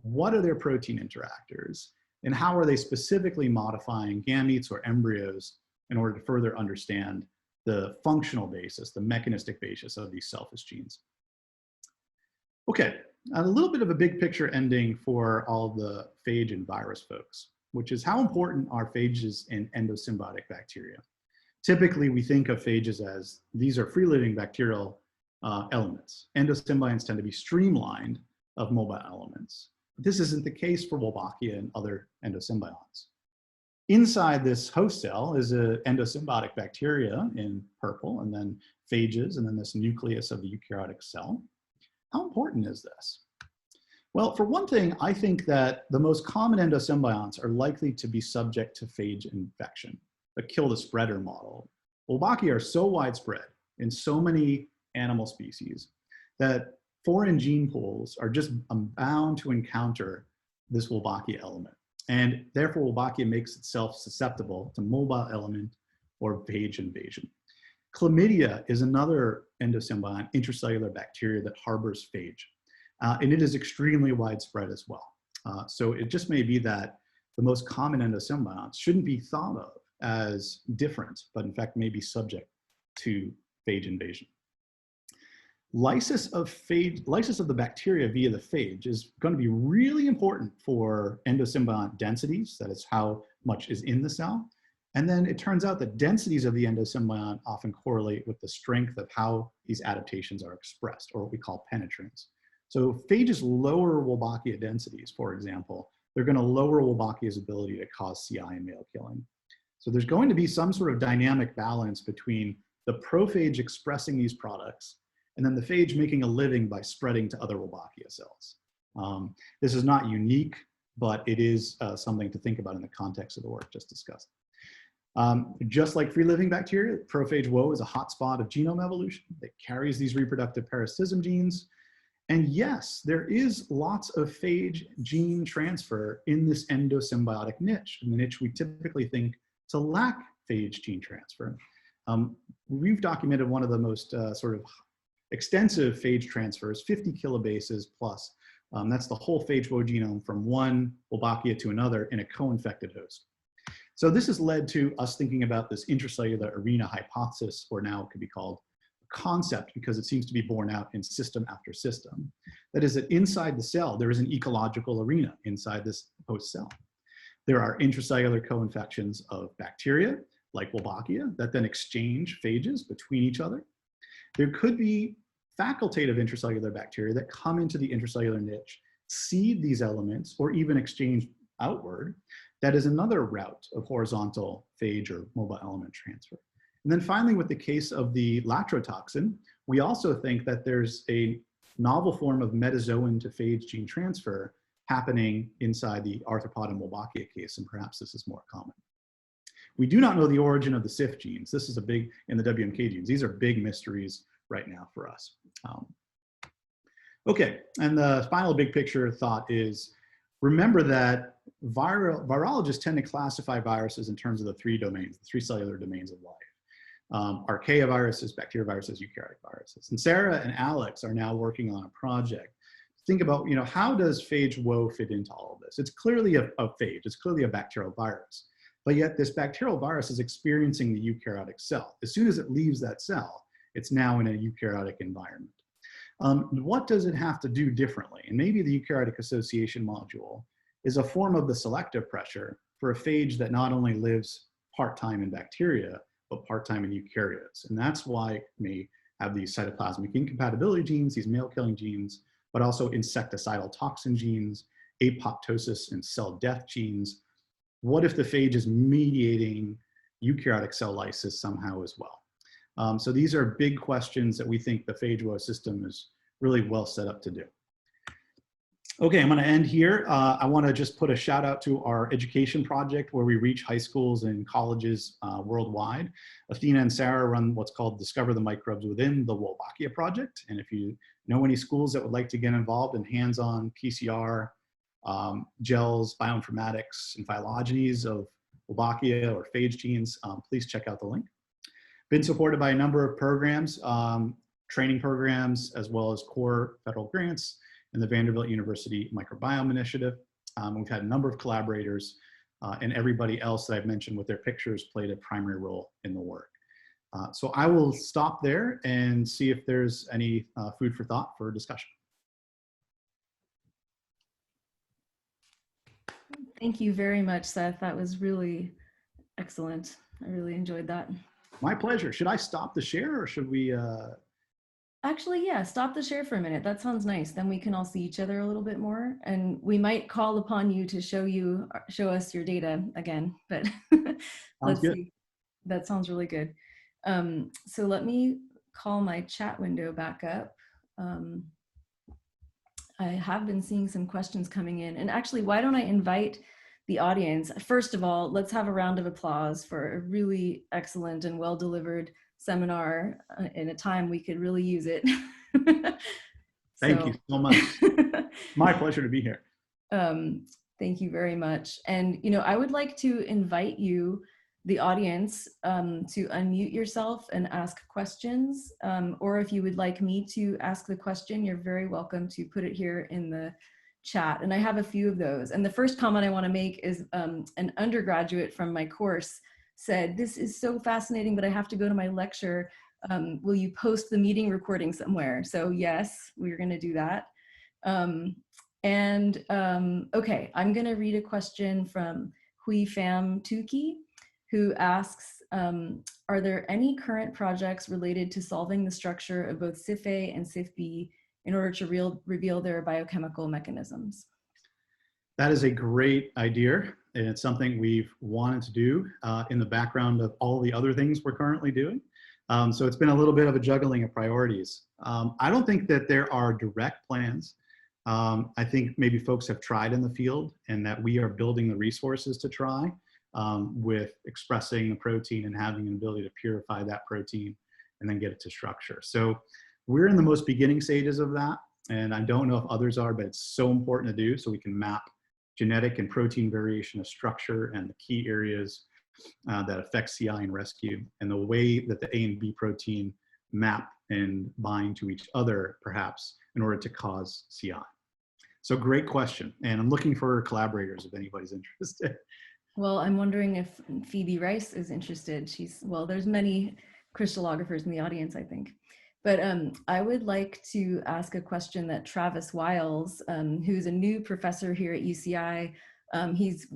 Speaker 4: What are their protein interactors? And how are they specifically modifying gametes or embryos in order to further understand the functional basis, the mechanistic basis of these selfish genes? Okay, a little bit of a big picture ending for all the phage and virus folks, which is how important are phages in endosymbiotic bacteria? Typically, we think of phages as these are free-living bacterial elements. Endosymbionts tend to be streamlined of mobile elements. This isn't the case for Wolbachia and other endosymbionts. Inside this host cell is an endosymbiotic bacteria in purple, and then phages, and then this nucleus of the eukaryotic cell. How important is this? Well, for one thing, I think that the most common endosymbionts are likely to be subject to phage infection, the kill the spreader model. Wolbachia are so widespread in so many animal species that foreign gene pools are just bound to encounter this Wolbachia element. And therefore, Wolbachia makes itself susceptible to mobile element or phage invasion. Chlamydia is another endosymbiont intracellular bacteria that harbors phage, and it is extremely widespread as well. So it just may be that the most common endosymbionts shouldn't be thought of as different, but in fact may be subject to phage invasion. Lysis of the bacteria via the phage is going to be really important for endosymbiont densities, that is how much is in the cell. And then it turns out that densities of the endosymbiont often correlate with the strength of how these adaptations are expressed, or what we call penetrance. So if phages lower Wolbachia densities, for example, they're going to lower Wolbachia's ability to cause CI and male killing. So there's going to be some sort of dynamic balance between the prophage expressing these products and then the phage making a living by spreading to other Wolbachia cells. This is not unique, but it is something to think about in the context of the work just discussed. Just like free-living bacteria, prophage Wo is a hotspot of genome evolution that carries these reproductive parasitism genes. And yes, there is lots of phage gene transfer in this endosymbiotic niche, in the niche we typically think to lack phage gene transfer. We've documented one of the most sort of extensive phage transfers, 50 kilobases plus. That's the whole phage Wo genome from one Wolbachia to another in a co-infected host. So this has led to us thinking about this intracellular arena hypothesis, or now it could be called concept, because it seems to be borne out in system after system. That is, that inside the cell, there is an ecological arena inside this host cell. There are intracellular co-infections of bacteria, like Wolbachia, that then exchange phages between each other. There could be facultative intracellular bacteria that come into the intracellular niche, seed these elements, or even exchange outward. That is another route of horizontal phage or mobile element transfer. And then finally, with the case of the latrotoxin, we also think that there's a novel form of metazoan to phage gene transfer happening inside the arthropod and Wolbachia case, and perhaps this is more common. We do not know the origin of the CIF genes. This is a big, in the WMK genes, these are big mysteries right now for us. Okay, and the final big picture thought is, remember that virologists tend to classify viruses in terms of the three domains, the three cellular domains of life. Archaeoviruses, bacterioviruses, eukaryotic viruses. And Sarah and Alex are now working on a project to think about, how does phage Wo fit into all of this? It's clearly a phage, it's clearly a bacterial virus, but yet this bacterial virus is experiencing the eukaryotic cell. As soon as it leaves that cell, it's now in a eukaryotic environment. What does it have to do differently? And maybe the eukaryotic association module is a form of the selective pressure for a phage that not only lives part-time in bacteria, but part-time in eukaryotes. And that's why it may have these cytoplasmic incompatibility genes, these male-killing genes, but also insecticidal toxin genes, apoptosis and cell death genes. What if the phage is mediating eukaryotic cell lysis somehow as well? So these are big questions that we think the phage Wo system is really well set up to do. Okay, I'm going to end here. I want to just put a shout out to our education project where we reach high schools and colleges worldwide. Athena and Sarah run what's called Discover the Microbes Within the Wolbachia Project. And if you know any schools that would like to get involved in hands-on PCR, gels, bioinformatics, and phylogenies of Wolbachia or phage genes, please check out the link. Been supported by a number of programs, training programs, as well as core federal grants and the Vanderbilt University Microbiome Initiative. We've had a number of collaborators and everybody else that I've mentioned with their pictures played a primary role in the work. So I will stop there and see if there's any food for thought for discussion.
Speaker 2: Thank you very much, Seth. That was really excellent. I really enjoyed that.
Speaker 4: My pleasure. Should I stop the share or should we?
Speaker 2: Actually, yeah, stop the share for a minute. That sounds nice. Then we can all see each other a little bit more, and we might call upon you to show us your data again. But let's see. That sounds really good. So let me call my chat window back up. I have been seeing some questions coming in, and actually, why don't I invite the audience? First of all, let's have a round of applause for a really excellent and well-delivered seminar in a time we could really use it.
Speaker 4: Thank you so much. My pleasure to be here.
Speaker 2: Thank you very much. And, I would like to invite you the audience to unmute yourself and ask questions. Or if you would like me to ask the question, you're very welcome to put it here in the chat. And I have a few of those. And the first comment I want to make is an undergraduate from my course said, "This is so fascinating, but I have to go to my lecture. Will you post the meeting recording somewhere?" So yes, we're going to do that. Okay, I'm going to read a question from Hui Pham Tuki, who asks, are there any current projects related to solving the structure of both CIF-A and CIF-B in order to reveal their biochemical mechanisms?
Speaker 4: That is a great idea, and it's something we've wanted to do in the background of all the other things we're currently doing. So it's been a little bit of a juggling of priorities. I don't think that there are direct plans. I think maybe folks have tried in the field, and that we are building the resources to try with expressing the protein and having an ability to purify that protein and then get it to structure. So we're in the most beginning stages of that, and I don't know if others are, but it's so important to do so we can map genetic and protein variation of structure and the key areas that affect CI and rescue, and the way that the A and B protein map and bind to each other, perhaps, in order to cause CI. So great question, and I'm looking for collaborators if anybody's interested.
Speaker 2: Well, I'm wondering if Phoebe Rice is interested. Well, there's many crystallographers in the audience, I think. But I would like to ask a question that Travis Wiles, who's a new professor here at UCI, he's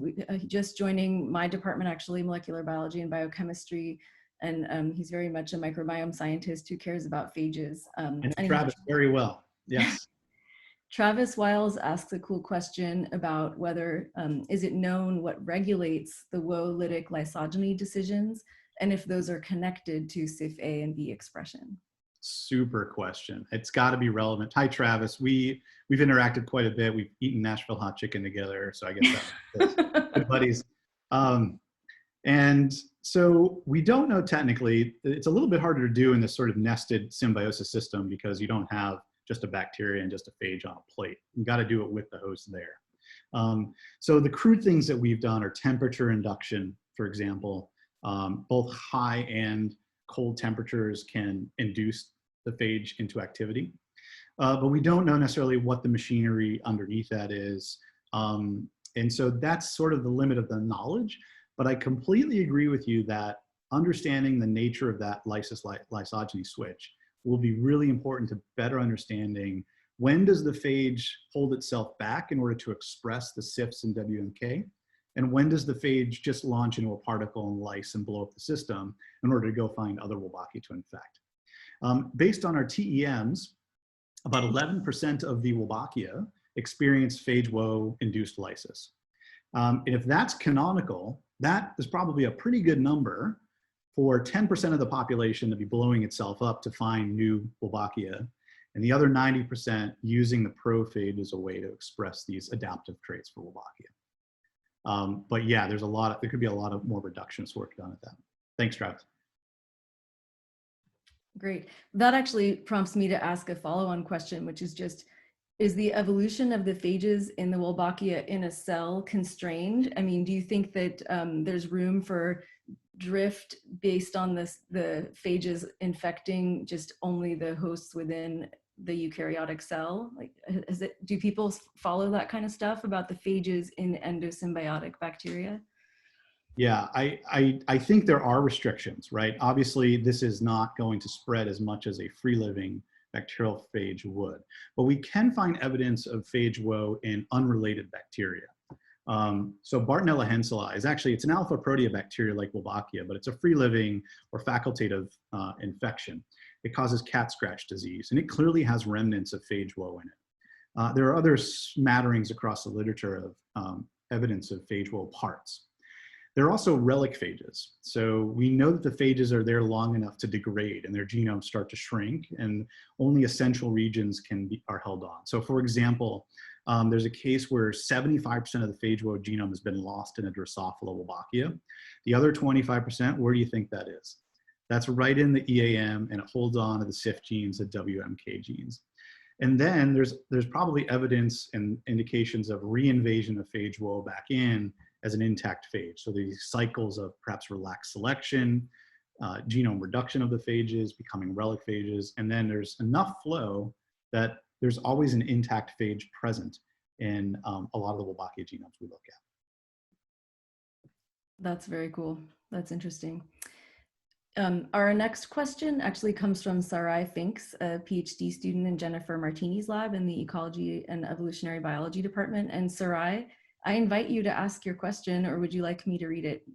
Speaker 2: just joining my department, actually, molecular biology and biochemistry, and he's very much a microbiome scientist who cares about phages.
Speaker 4: And Travis, very well, yes.
Speaker 2: Travis Wiles asks a cool question about whether, is it known what regulates the Wo-lytic lysogeny decisions, and if those are connected to CIF-A and B expression?
Speaker 4: Super question. It's got to be relevant. Hi, Travis. We've interacted quite a bit. We've eaten Nashville hot chicken together, so I guess that's good buddies. And so we don't know technically. It's a little bit harder to do in this sort of nested symbiosis system because you don't have just a bacteria and just a phage on a plate. You got to do it with the host there. So the crude things that we've done are temperature induction, for example. Both high and cold temperatures can induce the phage into activity. But we don't know necessarily what the machinery underneath that is. And so that's sort of the limit of the knowledge. But I completely agree with you that understanding the nature of that lysogeny switch will be really important to better understanding when does the phage hold itself back in order to express the CIFs and WMK, and when does the phage just launch into a particle and lyse and blow up the system in order to go find other Wolbachia to infect. Based on our TEMs, about 11% of the Wolbachia experience phage Wo-induced lysis. And if that's canonical, that is probably a pretty good number for 10% of the population to be blowing itself up to find new Wolbachia, and the other 90% using the prophage as a way to express these adaptive traits for Wolbachia. But yeah, there could be a lot of more reductionist work done at that. Thanks, Travis.
Speaker 2: Great. That actually prompts me to ask a follow-on question, which is just, is the evolution of the phages in the Wolbachia in a cell constrained? I mean, do you think that there's room for drift based on the phages infecting just only the hosts within the eukaryotic cell? Like, do people follow that kind of stuff about the phages in endosymbiotic bacteria?
Speaker 4: Yeah, I think there are restrictions, right? Obviously, this is not going to spread as much as a free-living bacterial phage would, but we can find evidence of phage Wo in unrelated bacteria. So Bartonella henselae is actually, it's an alpha proteobacteria like Wolbachia, but it's a free-living or facultative infection. It causes cat scratch disease, and it clearly has remnants of phage Wo in it. There are other smatterings across the literature of evidence of phage Wo parts. There are also relic phages. So we know that the phages are there long enough to degrade and their genomes start to shrink, and only essential regions are held on. So for example, there's a case where 75% of the phage Wo genome has been lost in a Drosophila Wolbachia. The other 25%, where do you think that is? That's right in the EAM, and it holds on to the CIF genes, the WMK genes. And then there's probably evidence and indications of reinvasion of phage Wo back in as an intact phage. So these cycles of perhaps relaxed selection, genome reduction of the phages, becoming relic phages, and then there's enough flow that there's always an intact phage present in a lot of the Wolbachia genomes we look at.
Speaker 2: That's very cool. That's interesting. Our next question actually comes from Sarai Finks, a PhD student in Jennifer Martini's lab in the Ecology and Evolutionary Biology department. And Sarai, I invite you to ask your question, or would you like me to read it?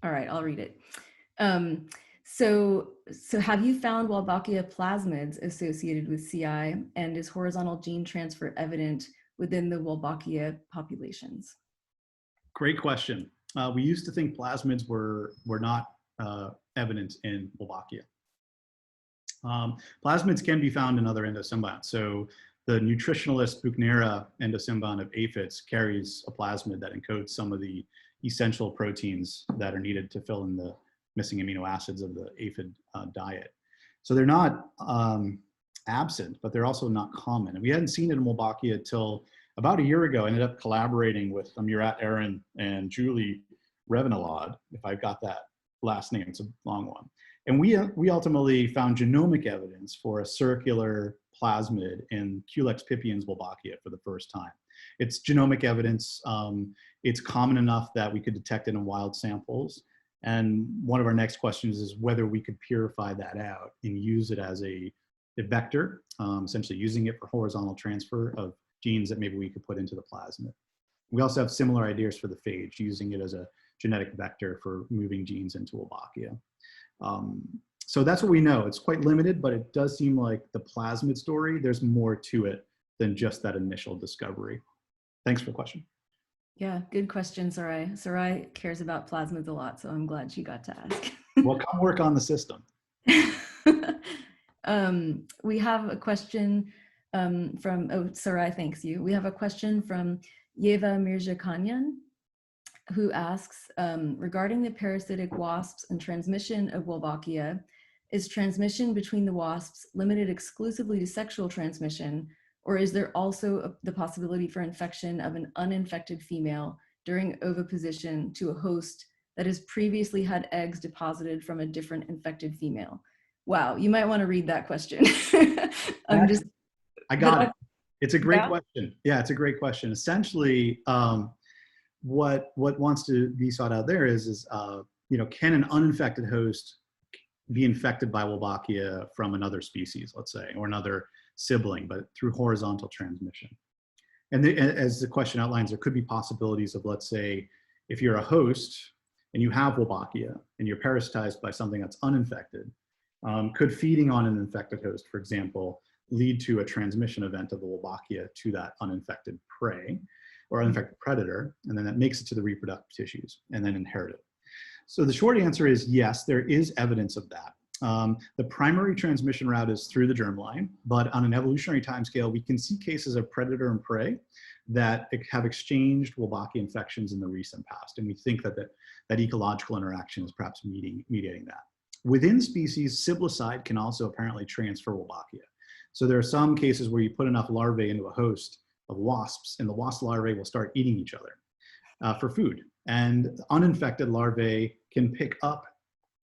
Speaker 2: All right, I'll read it. So have you found Wolbachia plasmids associated with CI, and is horizontal gene transfer evident within the Wolbachia populations?
Speaker 4: Great question. We used to think plasmids were not evident in Wolbachia. Plasmids can be found in other endosymbionts. So the nutritionalist Buchnera endosymbiont of aphids carries a plasmid that encodes some of the essential proteins that are needed to fill in the missing amino acids of the aphid diet. So they're not absent, but they're also not common. And we hadn't seen it in Wolbachia until about a year ago. I ended up collaborating with Murat Eren and Julie Revenelad, if I've got that last name, it's a long one. And we ultimately found genomic evidence for a circular plasmid in Culex pipiens Wolbachia for the first time. It's genomic evidence. It's common enough that we could detect it in wild samples. And one of our next questions is whether we could purify that out and use it as a vector, essentially using it for horizontal transfer of genes that maybe we could put into the plasmid. We also have similar ideas for the phage, using it as a genetic vector for moving genes into Wolbachia. So that's what we know. It's quite limited, but it does seem like the plasmid story, there's more to it than just that initial discovery. Thanks for the question.
Speaker 2: Yeah, good question, Sarai. Sarai cares about plasmids a lot, so I'm glad she got to ask.
Speaker 4: Well, come work on the system.
Speaker 2: We have a question from, Sarai, thanks you. We have a question from Yeva Mirzakanyan, who asks, regarding the parasitic wasps and transmission of Wolbachia, is transmission between the wasps limited exclusively to sexual transmission, or is there also the possibility for infection of an uninfected female during oviposition to a host that has previously had eggs deposited from a different infected female? Wow, you might want to read that question.
Speaker 4: I got it. It's a great question. Yeah, it's a great question. Essentially, what wants to be sought out there is can an uninfected host be infected by Wolbachia from another species, let's say, or another sibling, but through horizontal transmission? And as the question outlines, there could be possibilities of, let's say, if you're a host and you have Wolbachia and you're parasitized by something that's uninfected, could feeding on an infected host, for example, lead to a transmission event of the Wolbachia to that uninfected prey or uninfected predator, and then that makes it to the reproductive tissues and then inherit it. So the short answer is yes, there is evidence of that. The primary transmission route is through the germline, but on an evolutionary timescale, we can see cases of predator and prey that have exchanged Wolbachia infections in the recent past, and we think that that ecological interaction is perhaps mediating that. Within species, siblicide can also apparently transfer Wolbachia. So there are some cases where you put enough larvae into a host of wasps, and the wasp larvae will start eating each other for food. And uninfected larvae can pick up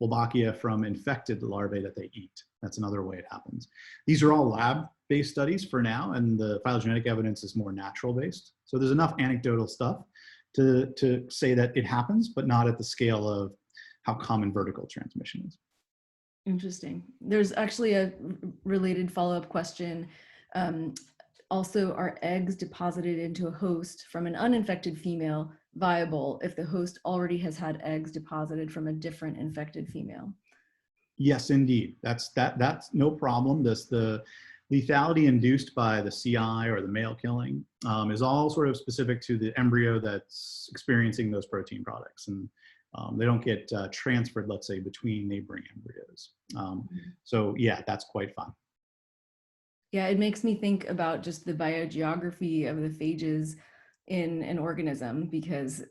Speaker 4: Wolbachia from infected larvae that they eat. That's another way it happens. These are all lab-based studies for now, and the phylogenetic evidence is more natural-based. So there's enough anecdotal stuff to say that it happens, but not at the scale of how common vertical transmission is.
Speaker 2: Interesting. There's actually a related follow-up question. Also, are eggs deposited into a host from an uninfected female viable if the host already has had eggs deposited from a different infected female?
Speaker 4: Yes, indeed. That's no problem. The lethality induced by the CI or the male killing is all sort of specific to the embryo that's experiencing those protein products, and they don't get transferred, let's say, between neighboring embryos. So yeah, that's quite fun.
Speaker 2: Yeah, it makes me think about just the biogeography of the phages in an organism, because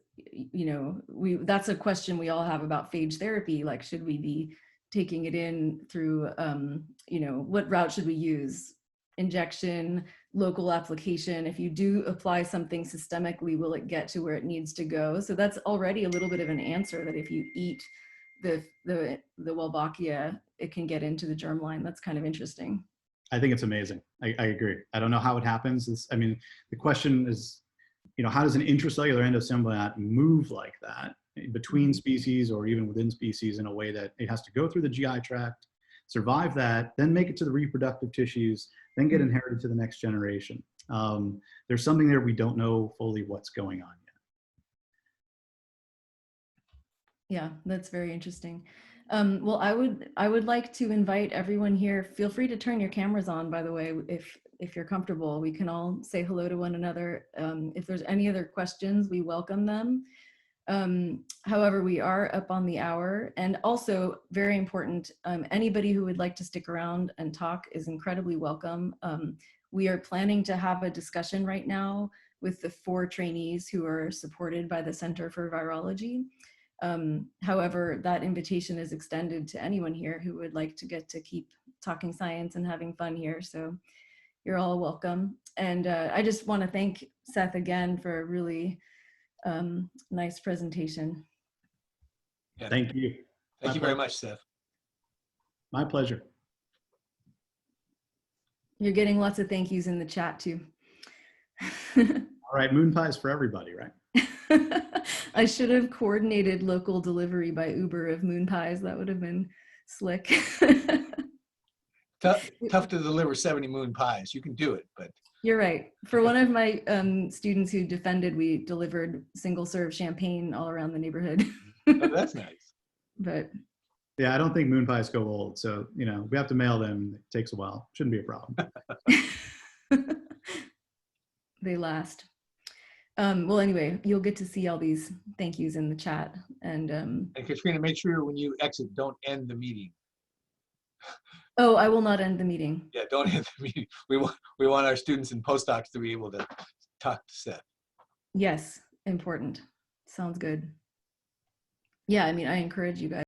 Speaker 2: that's a question we all have about phage therapy. Like, should we be taking it in through what route should we use? Injection, local application. If you do apply something systemically, will it get to where it needs to go? So that's already a little bit of an answer, that if you eat the Wolbachia, it can get into the germline. That's kind of interesting.
Speaker 4: I think it's amazing. I agree. I don't know how it happens. I mean, the question is, how does an intracellular endosymbiont move like that between species or even within species in a way that it has to go through the GI tract, survive that, then make it to the reproductive tissues, then get inherited to the next generation? There's something there we don't know fully what's going on yet.
Speaker 2: Yeah, that's very interesting. Well, I would like to invite everyone here. Feel free to turn your cameras on, by the way, if you're comfortable. We can all say hello to one another. If there's any other questions, we welcome them. However, we are up on the hour, and also very important, anybody who would like to stick around and talk is incredibly welcome. We are planning to have a discussion right now with the 4 trainees who are supported by the Center for Virology. However, that invitation is extended to anyone here who would like to get to keep talking science and having fun here. So you're all welcome. And I just want to thank Seth again for a really nice presentation.
Speaker 1: Yeah.
Speaker 4: Thank you.
Speaker 1: Thank you very much, Seth.
Speaker 4: My pleasure.
Speaker 2: You're getting lots of thank yous in the chat too.
Speaker 4: All right, moon pies for everybody, right?
Speaker 2: I should have coordinated local delivery by Uber of moon pies. That would have been slick.
Speaker 1: Tough to deliver 70 moon pies. You can do it, but.
Speaker 2: You're right. For one of my students who defended, we delivered single serve champagne all around the neighborhood.
Speaker 1: Oh, that's nice.
Speaker 2: But
Speaker 4: yeah, I don't think moon pies go old. So, we have to mail them. It takes a while. Shouldn't be a problem.
Speaker 2: They last. Well, anyway, you'll get to see all these thank yous in the chat. And
Speaker 1: Katrina, make sure when you exit, don't end the meeting.
Speaker 2: oh, I will not end the meeting.
Speaker 1: Yeah, don't end the meeting. We want our students and postdocs to be able to talk to Seth.
Speaker 2: Yes, important. Sounds good. Yeah, I mean, I encourage you guys.